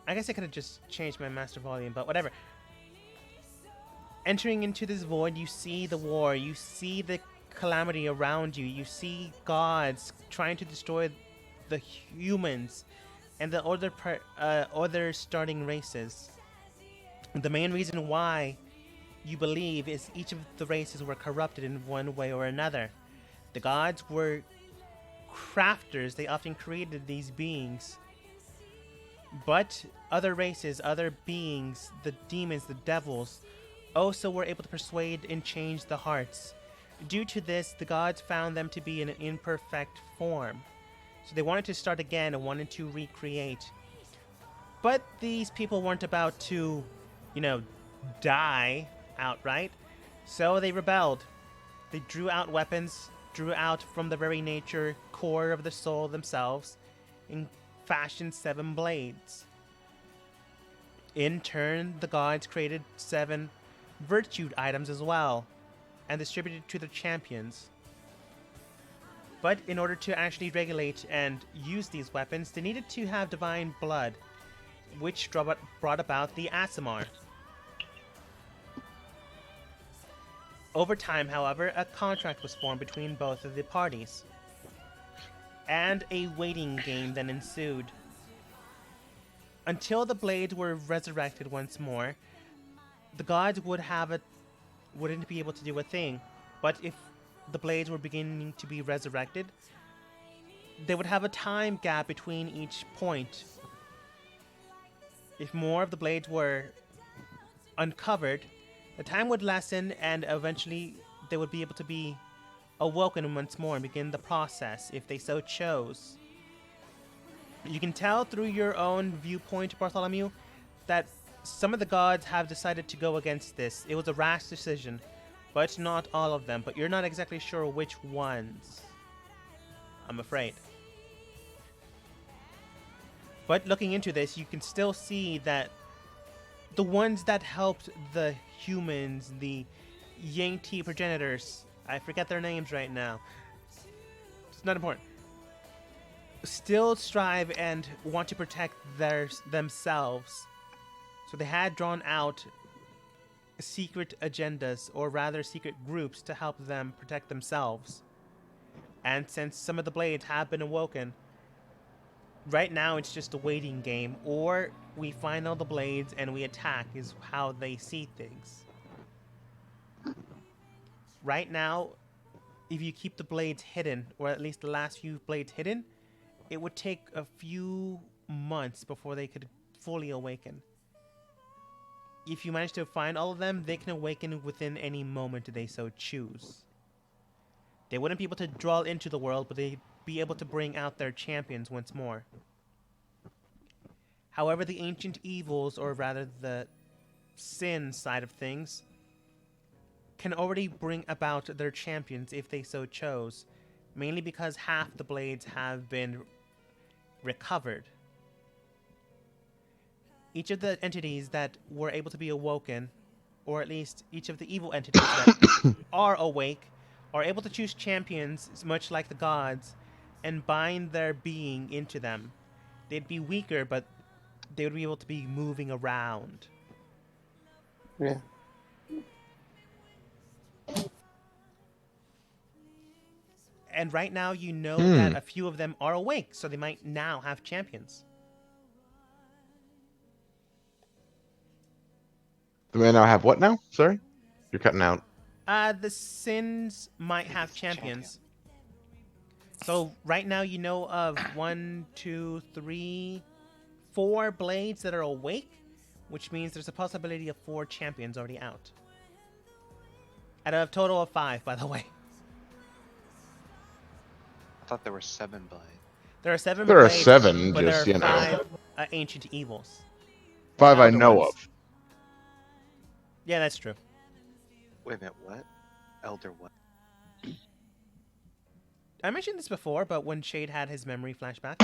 I guess I could have just changed my master volume, but whatever. Entering into this void, you see the war, you see the calamity around you, you see gods trying to destroy the humans and the other starting races. The main reason why you believe is each of the races were corrupted in one way or another. The gods were crafters, they often created these beings. But other races, other beings, the demons, the devils, also were able to persuade and change the hearts. Due to this, the gods found them to be in an imperfect form. So they wanted to start again and wanted to recreate. But these people weren't about to, die outright. So they rebelled. They drew out weapons, drew out from the very nature, core of the soul themselves, and fashioned 7 blades. In turn, the gods created 7 virtue items as well, and distributed to their champions. But in order to actually regulate and use these weapons, they needed to have divine blood, which brought about the Aasimar. Over time, however, a contract was formed between both of the parties, and a waiting game then ensued. Until the blades were resurrected once more, the gods wouldn't be able to do a thing. But if the blades were beginning to be resurrected, they would have a time gap between each point. If more of the blades were uncovered, the time would lessen, and eventually they would be able to be awoken once more and begin the process if they so chose. You can tell through your own viewpoint, Bartholomew, that some of the gods have decided to go against this. It was a rash decision, but not all of them. But you're not exactly sure which ones, I'm afraid. But looking into this, you can still see that the ones that helped the humans, the Yangti progenitors, I forget their names right now. It's not important. Still strive and want to protect themselves. So they had drawn out secret agendas, or rather secret groups, to help them protect themselves. And since some of the blades have been awoken, right now it's just a waiting game, or we find all the blades and we attack is how they see things. Right now, if you keep the blades hidden, or at least the last few blades hidden, it would take a few months before they could fully awaken. If you manage to find all of them, they can awaken within any moment they so choose. They wouldn't be able to draw into the world, but they'd be able to bring out their champions once more. However, the ancient evils, or rather the sin side of things, can already bring about their champions if they so chose, mainly because half the blades have been recovered. Each of the entities that were able to be awoken, or at least each of the evil entities that are awake, are able to choose champions, much like the gods, and bind their being into them. They'd be weaker, but they would be able to be moving around. Yeah. And right now, you know that a few of them are awake, so they might now have champions. Do they now have what now? Sorry? You're cutting out. The sins might have champions. So right now, you know of 1, 2, 3, 4 blades that are awake, which means there's a possibility of 4 champions already out. Out of a total of 5, by the way. I thought there were 7 blades. There are 7 There are blades, 7, but just, there you are know. 5 ancient evils. 5 I Elder know ones. of. Yeah, that's true. Wait a minute, what? Elder what? I mentioned this before, but when Shade had his memory flashback.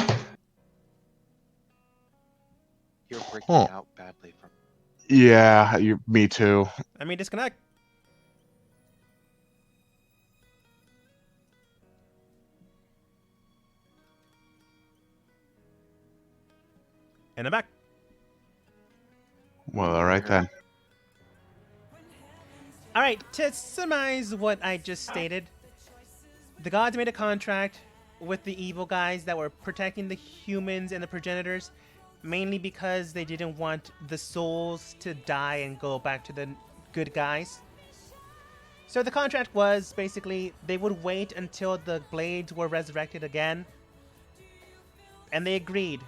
You're breaking Huh. out badly from. Yeah, me too. Let me disconnect. And I'm back. Well, alright then. Alright, to summarize what I just stated, the gods made a contract with the evil guys that were protecting the humans and the progenitors, mainly because they didn't want the souls to die and go back to the good guys. So the contract was basically they would wait until the blades were resurrected again. And they agreed.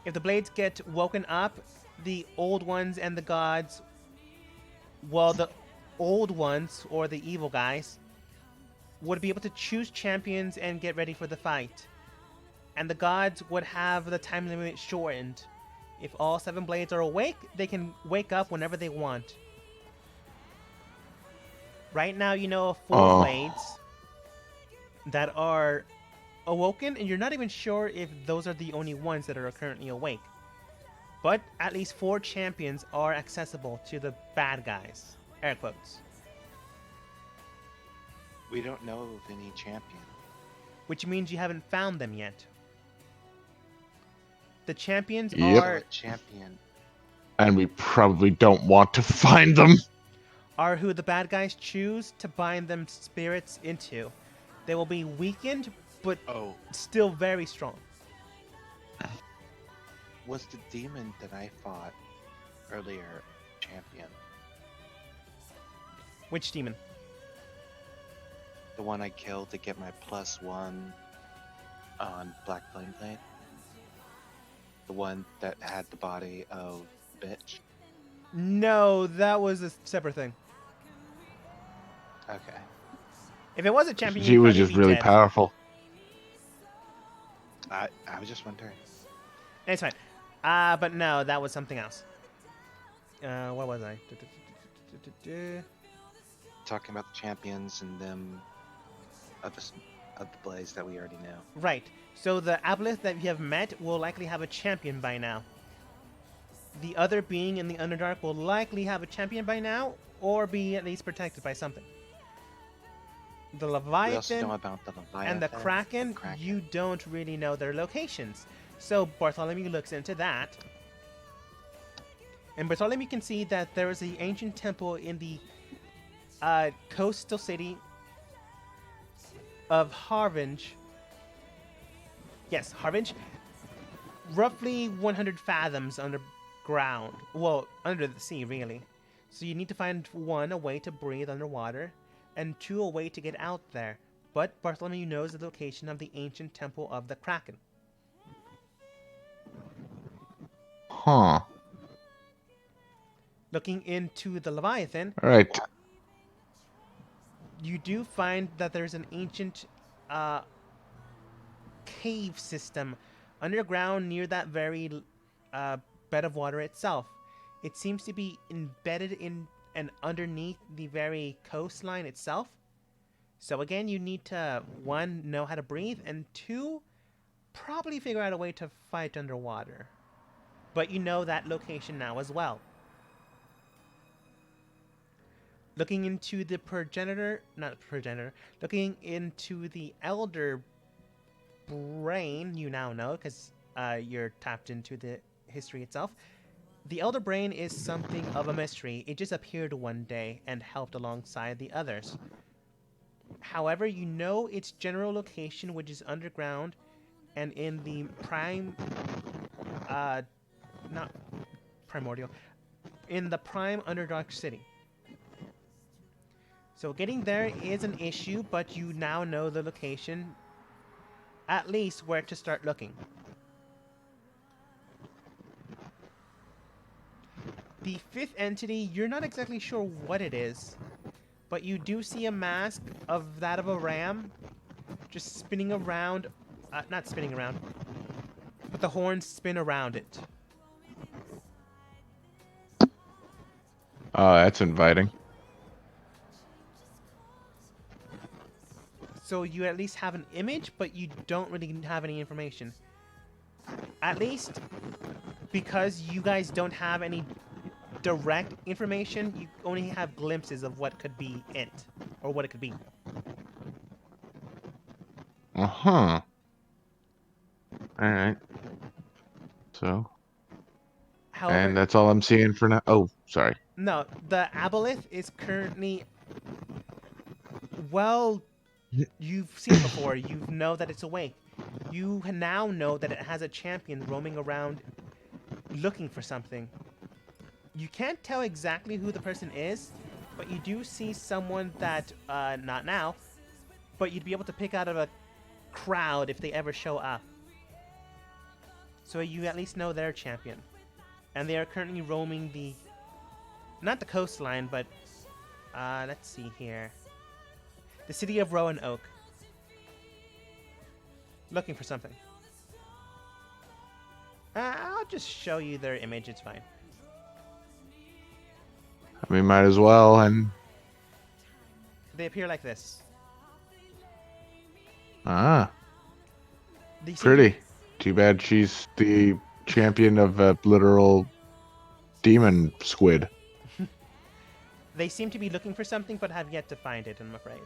If the blades get woken up, the old ones and the gods, well, the old ones, or the evil guys, would be able to choose champions and get ready for the fight. And the gods would have the time limit shortened. If all 7 blades are awake, they can wake up whenever they want. Right now, you know of 4 blades that are awoken, and you're not even sure if those are the only ones that are currently awake. But at least 4 champions are accessible to the bad guys. Air quotes. We don't know of any champion. Which means you haven't found them yet. The champions Yep. are Champion. And we probably don't want to find them. are who the bad guys choose to bind them spirits into. They will be weakened, but Oh, still very strong. was the demon that I fought earlier champion? Which demon? The one I killed to get my +1 on Black Flame Blade? The one that had the body of bitch? No, that was a separate thing. Okay. If it was a champion, She you'd was probably just be really dead. powerful. I was just wondering. It's fine. But no, that was something else. What was I? Talking about the champions and them of the blaze that we already know. Right. So the aboleth that you have met will likely have a champion by now. The other being in the Underdark will likely have a champion by now, or be at least protected by something. The We also Leviathan know about the Leviathan and the Kraken, Kraken. you don't really know their locations. So Bartholomew looks into that. And Bartholomew can see that there is an ancient temple in the coastal city of Harvinge. Yes, Harvinge. Roughly 100 fathoms underground. Well, under the sea, really. So you need to find 1, a way to breathe underwater, and 2, a way to get out there. But Bartholomew knows the location of the ancient temple of the Kraken. Huh. Looking into the Leviathan, All right. you do find that there's an ancient cave system underground near that very bed of water itself. It seems to be embedded in and underneath the very coastline itself. So again, you need to, 1, know how to breathe, and 2, probably figure out a way to fight underwater. But you know that location now as well. Looking into the looking into the Elder Brain, you now know, because you're tapped into the history itself. The Elder Brain is something of a mystery. It just appeared one day and helped alongside the others. However, you know its general location, which is underground and in the not primordial, in the prime Underdark city. So getting there is an issue, but you now know the location, at least where to start looking. The 5th entity, you're not exactly sure what it is, but you do see a mask of that of a ram just spinning around, not spinning around, but the horns spin around it. Oh, that's inviting. So you at least have an image, but you don't really have any information. At least because you guys don't have any direct information, you only have glimpses of what could be it, or what it could be. Uh-huh. All right. So, However, and that's all I'm seeing for now. Oh, sorry. no, the aboleth is currently, well, you've seen it before. You know that it's awake. You now know that it has a champion roaming around looking for something. You can't tell exactly who the person is, but you do see someone that, not now, but you'd be able to pick out of a crowd if they ever show up. So you at least know their champion. And they are currently roaming not the coastline, but, let's see here. The city of Roanoke. Looking for something. I'll just show you their image, it's fine. I mean, might as well. And They appear like this. They seem to- pretty. Too bad she's the champion of a literal demon squid. They seem to be looking for something, but have yet to find it, I'm afraid.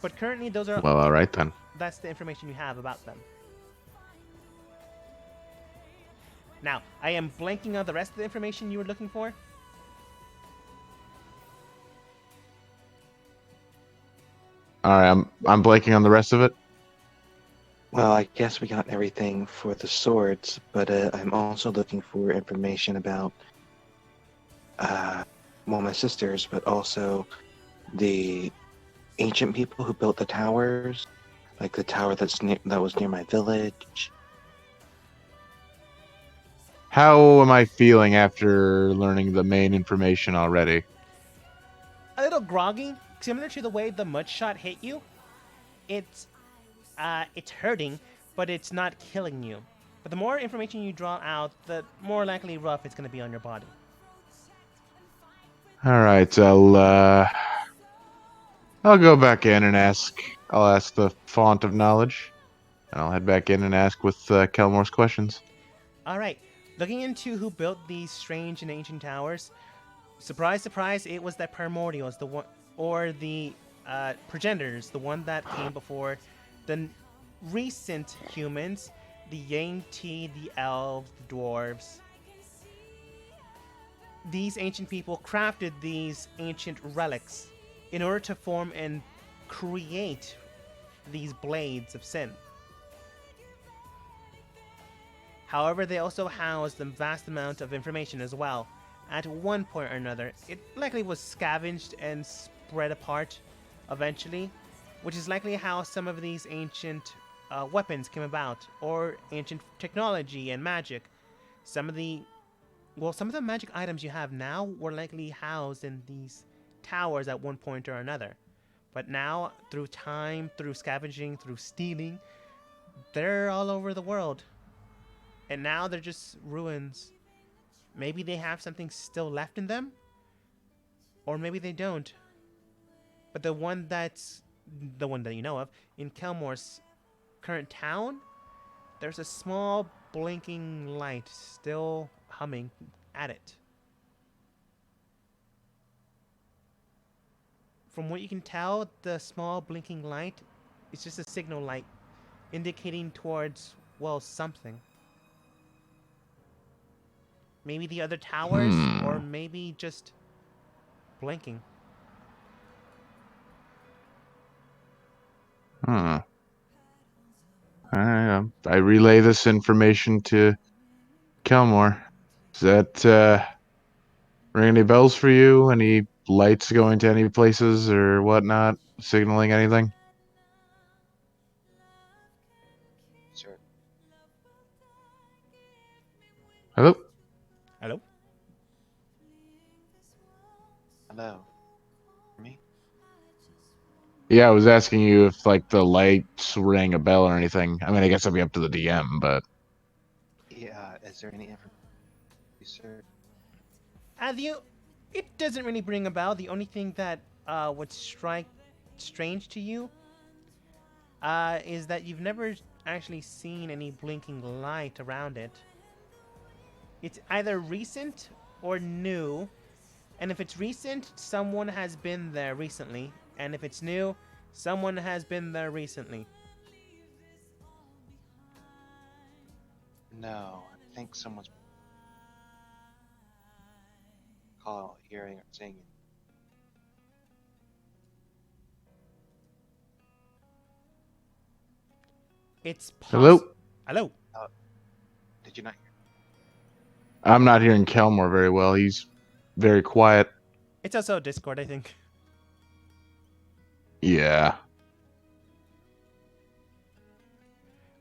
But currently, Well, all right then. that's the information you have about them. Now, I am blanking on the rest of the information you were looking for. All right, I'm blanking on the rest of it. Well, I guess we got everything for the swords, but I'm also looking for information about, well, my sisters, but also the ancient people who built the towers, like the tower that was near my village. How am I feeling after learning the main information already? A little groggy, similar to the way the mud shot hit you. It's hurting, but it's not killing you. But the more information you draw out, the more likely rough it's going to be on your body. All right, I'll go back in and ask. I'll ask the font of knowledge, and I'll head back in and ask with Kelmore's questions. All right, looking into who built these strange and ancient towers. Surprise, surprise! It was the primordials, the one, or the progenitors, the one that came before the recent humans, the Yangti, the elves, the dwarves. These ancient people crafted these ancient relics in order to form and create these blades of sin. However, they also housed a vast amount of information as well. At one point or another, it likely was scavenged and spread apart eventually, which is likely how some of these ancient weapons came about, or ancient technology and magic. Some of the magic items you have now were likely housed in these towers at one point or another. But now, through time, through scavenging, through stealing, they're all over the world. And now they're just ruins. Maybe they have something still left in them, or maybe they don't. But the one that you know of, in Kelmore's current town, there's a small blinking light still humming at it. From what you can tell, the small blinking light is just a signal light indicating towards, well, something. Maybe the other towers, or maybe just blinking. I relay this information to Kelmore. Does that ring any bells for you? Any lights going to any places or whatnot, signaling anything? Sir, Hello? Hello? hello. Me? Yeah, I was asking you if like the lights rang a bell or anything. I mean, I guess it'll be up to the DM, but Yeah, is there any information, sir? It doesn't really bring about. The only thing that would strike strange to you is that you've never actually seen any blinking light around it. It's either recent or new, and if it's recent, someone has been there recently, and if it's new, someone has been there recently. No, I think someone's hearing or seeing you. It's hello? Hello? Did you not hear? I'm not hearing Kelmore very well. He's very quiet. It's also Discord, I think. Yeah.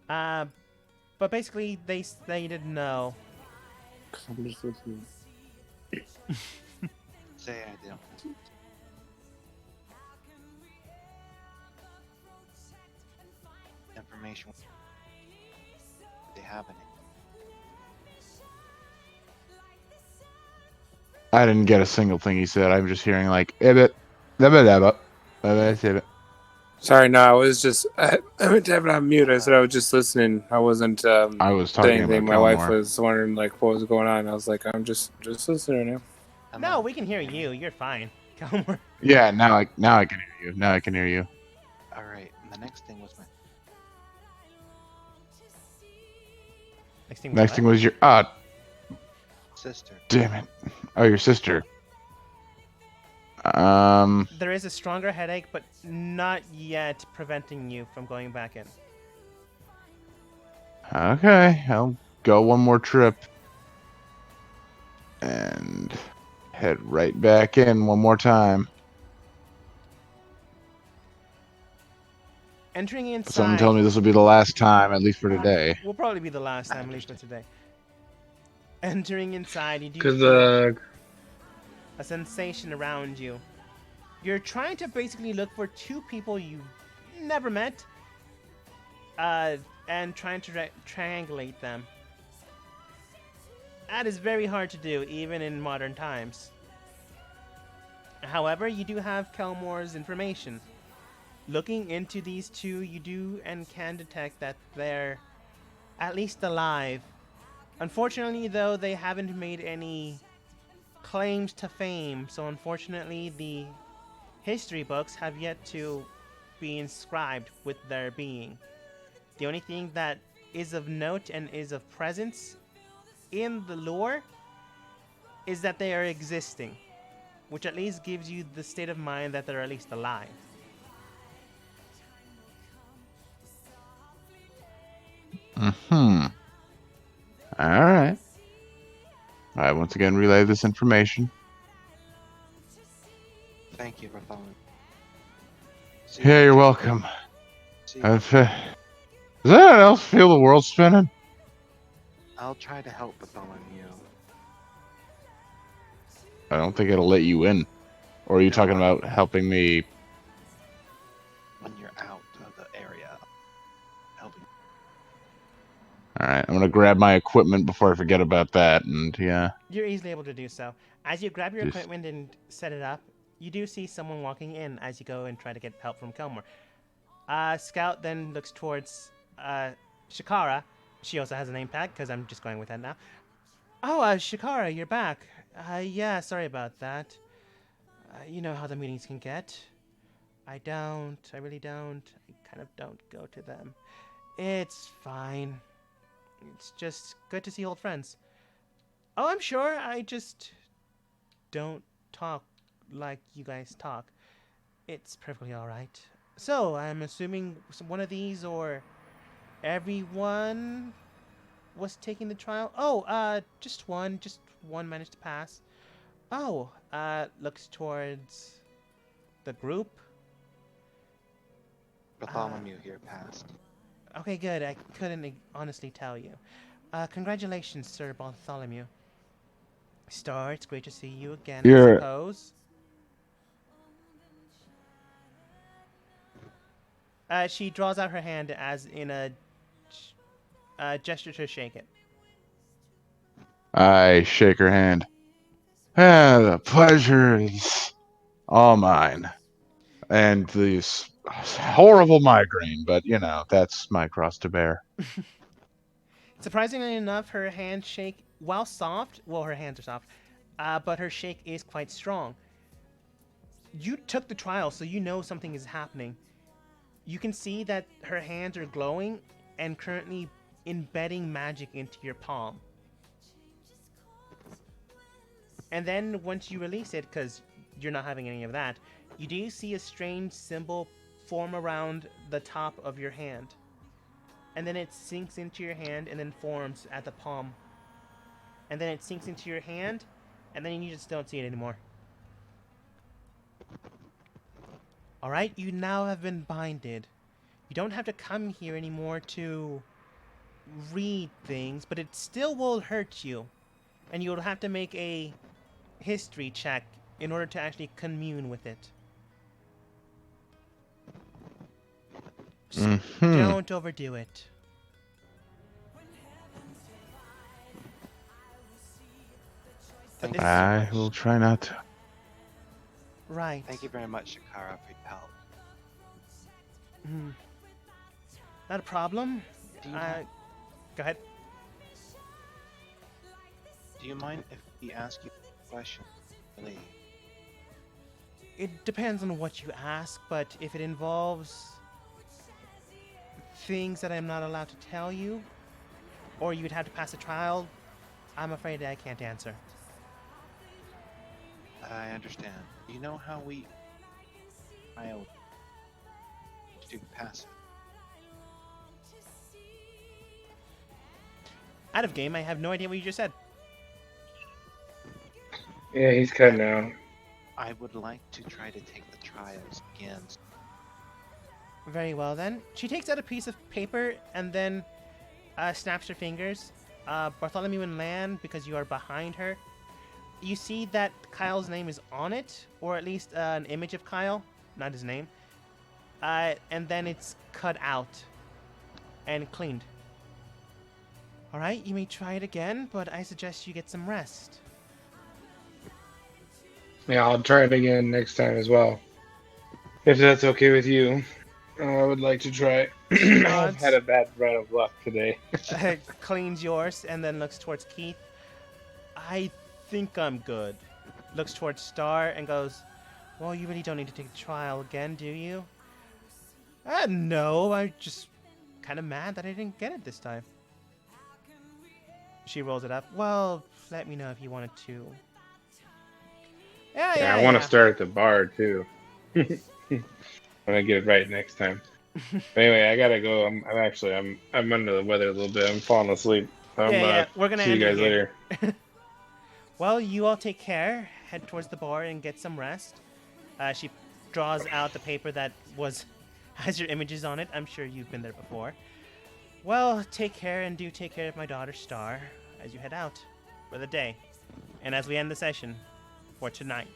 But basically, they stated no. I'm just listening. Say I don't. Information. They have any. I didn't get a single thing he said. I'm just hearing like ibit, ibit. Sorry, no, I was just I meant to have it on mute. I said I was just listening. I wasn't I was saying talking anything. about My wife Kelmore. was wondering like what was going on. I was like, I'm just listening now. No, we can hear you. You're fine. Kelmore. Yeah, now I can hear you. Now I can hear you. All right. And the next thing was my. Next thing was your Sister. damn it. Oh, your sister. There is a stronger headache, but not yet preventing you from going back in. Okay, I'll go one more trip and head right back in one more time. Entering inside. Someone told me this will be the last time, at least for today. Will probably be the last time, at least for today. Entering inside, you do Cause feel a sensation around you. You're trying to basically look for two people you've never met, and trying to triangulate them. That is very hard to do, even in modern times. However, you do have Kelmore's information. Looking into these two, you do and can detect that they're at least alive. Unfortunately, though, they haven't made any claims to fame, so unfortunately the history books have yet to be inscribed with their being. The only thing that is of note and is of presence in the lore is that they are existing, which at least gives you the state of mind that they're at least alive. Alright. I once again relay this information. Thank you for following. See Yeah, you. you're welcome. See you. Does anyone else feel the world spinning? I'll try to help Bartholomew. I don't think it'll let you in. Or are you talking about helping me? When you're out of the area. Helping. Alright, I'm gonna grab my equipment before I forget about that, and yeah. You're easily able to do so. As you grab your Just- equipment and set it up, you do see someone walking in as you go and try to get help from Kelmore. Scout then looks towards Shikara. She also has a name tag, because I'm just going with that now. Oh, Shikara, you're back. Yeah, sorry about that. You know how the meetings can get. I really don't. I kind of don't go to them. It's fine. It's just good to see old friends. Oh, I'm sure. I just don't talk like you guys talk. It's perfectly alright. So, I'm assuming one of these or everyone was taking the trial? Oh, just one. Just one managed to pass. Oh, looks towards the group. Bartholomew here passed. Okay, good. I couldn't honestly tell you. Congratulations, Sir Bartholomew. Star, it's great to see you again, I suppose. She draws out her hand as in a gesture to shake it. I shake her hand. The pleasure is all mine. And this horrible migraine, but you know, that's my cross to bear. Surprisingly enough, her handshake, while soft, well, her hands are soft, but her shake is quite strong. You took the trial, so you know something is happening. You can see that her hands are glowing and currently embedding magic into your palm. And then once you release it, because you're not having any of that, you do see a strange symbol form around the top of your hand. And then it sinks into your hand and then forms at the palm. and then it sinks into your hand, and then you just don't see it anymore. Alright, you now have been binded. You don't have to come here anymore to read things, but it still will hurt you. And you'll have to make a history check in order to actually commune with it. So don't overdo it. But this is I will try not to. right. Thank you very much, Shakara, for your help. Hmm. Not a problem. Do you, mind, Go ahead. do you mind if we ask you a question? Really? It depends on what you ask, but if it involves things that I'm not allowed to tell you, or you'd have to pass a trial, I'm afraid I can't answer. I understand. Do you know how we trial to pass it? Out of game, I have no idea what you just said. Yeah, he's cutting out. I would like to try to take the trials again. Very well then. She takes out a piece of paper and then snaps her fingers. Bartholomew and Lan, because you are behind her, you see that Kyle's name is on it, or at least an image of Kyle, not his name. And then it's cut out and cleaned. Alright, you may try it again, but I suggest you get some rest. Yeah, I'll try it again next time as well. If that's okay with you. I would like to try. I've had a bad run of luck today. Cleans yours and then looks towards Keith. I think I'm good. Looks towards Star and goes, well, you really don't need to take the trial again, do you? No, I'm just kind of mad that I didn't get it this time. She rolls it up. Well, let me know if you wanted to. Yeah, I want to start at the bar too. I'm gonna get it right next time. But anyway, I gotta go. I'm under the weather a little bit. I'm falling asleep. We're gonna see you end it guys here. later. Well, you all take care. Head towards the bar and get some rest. She draws out the paper that has your images on it. I'm sure you've been there before. Well, take care and do take care of my daughter Star as you head out for the day. And as we end the session for tonight.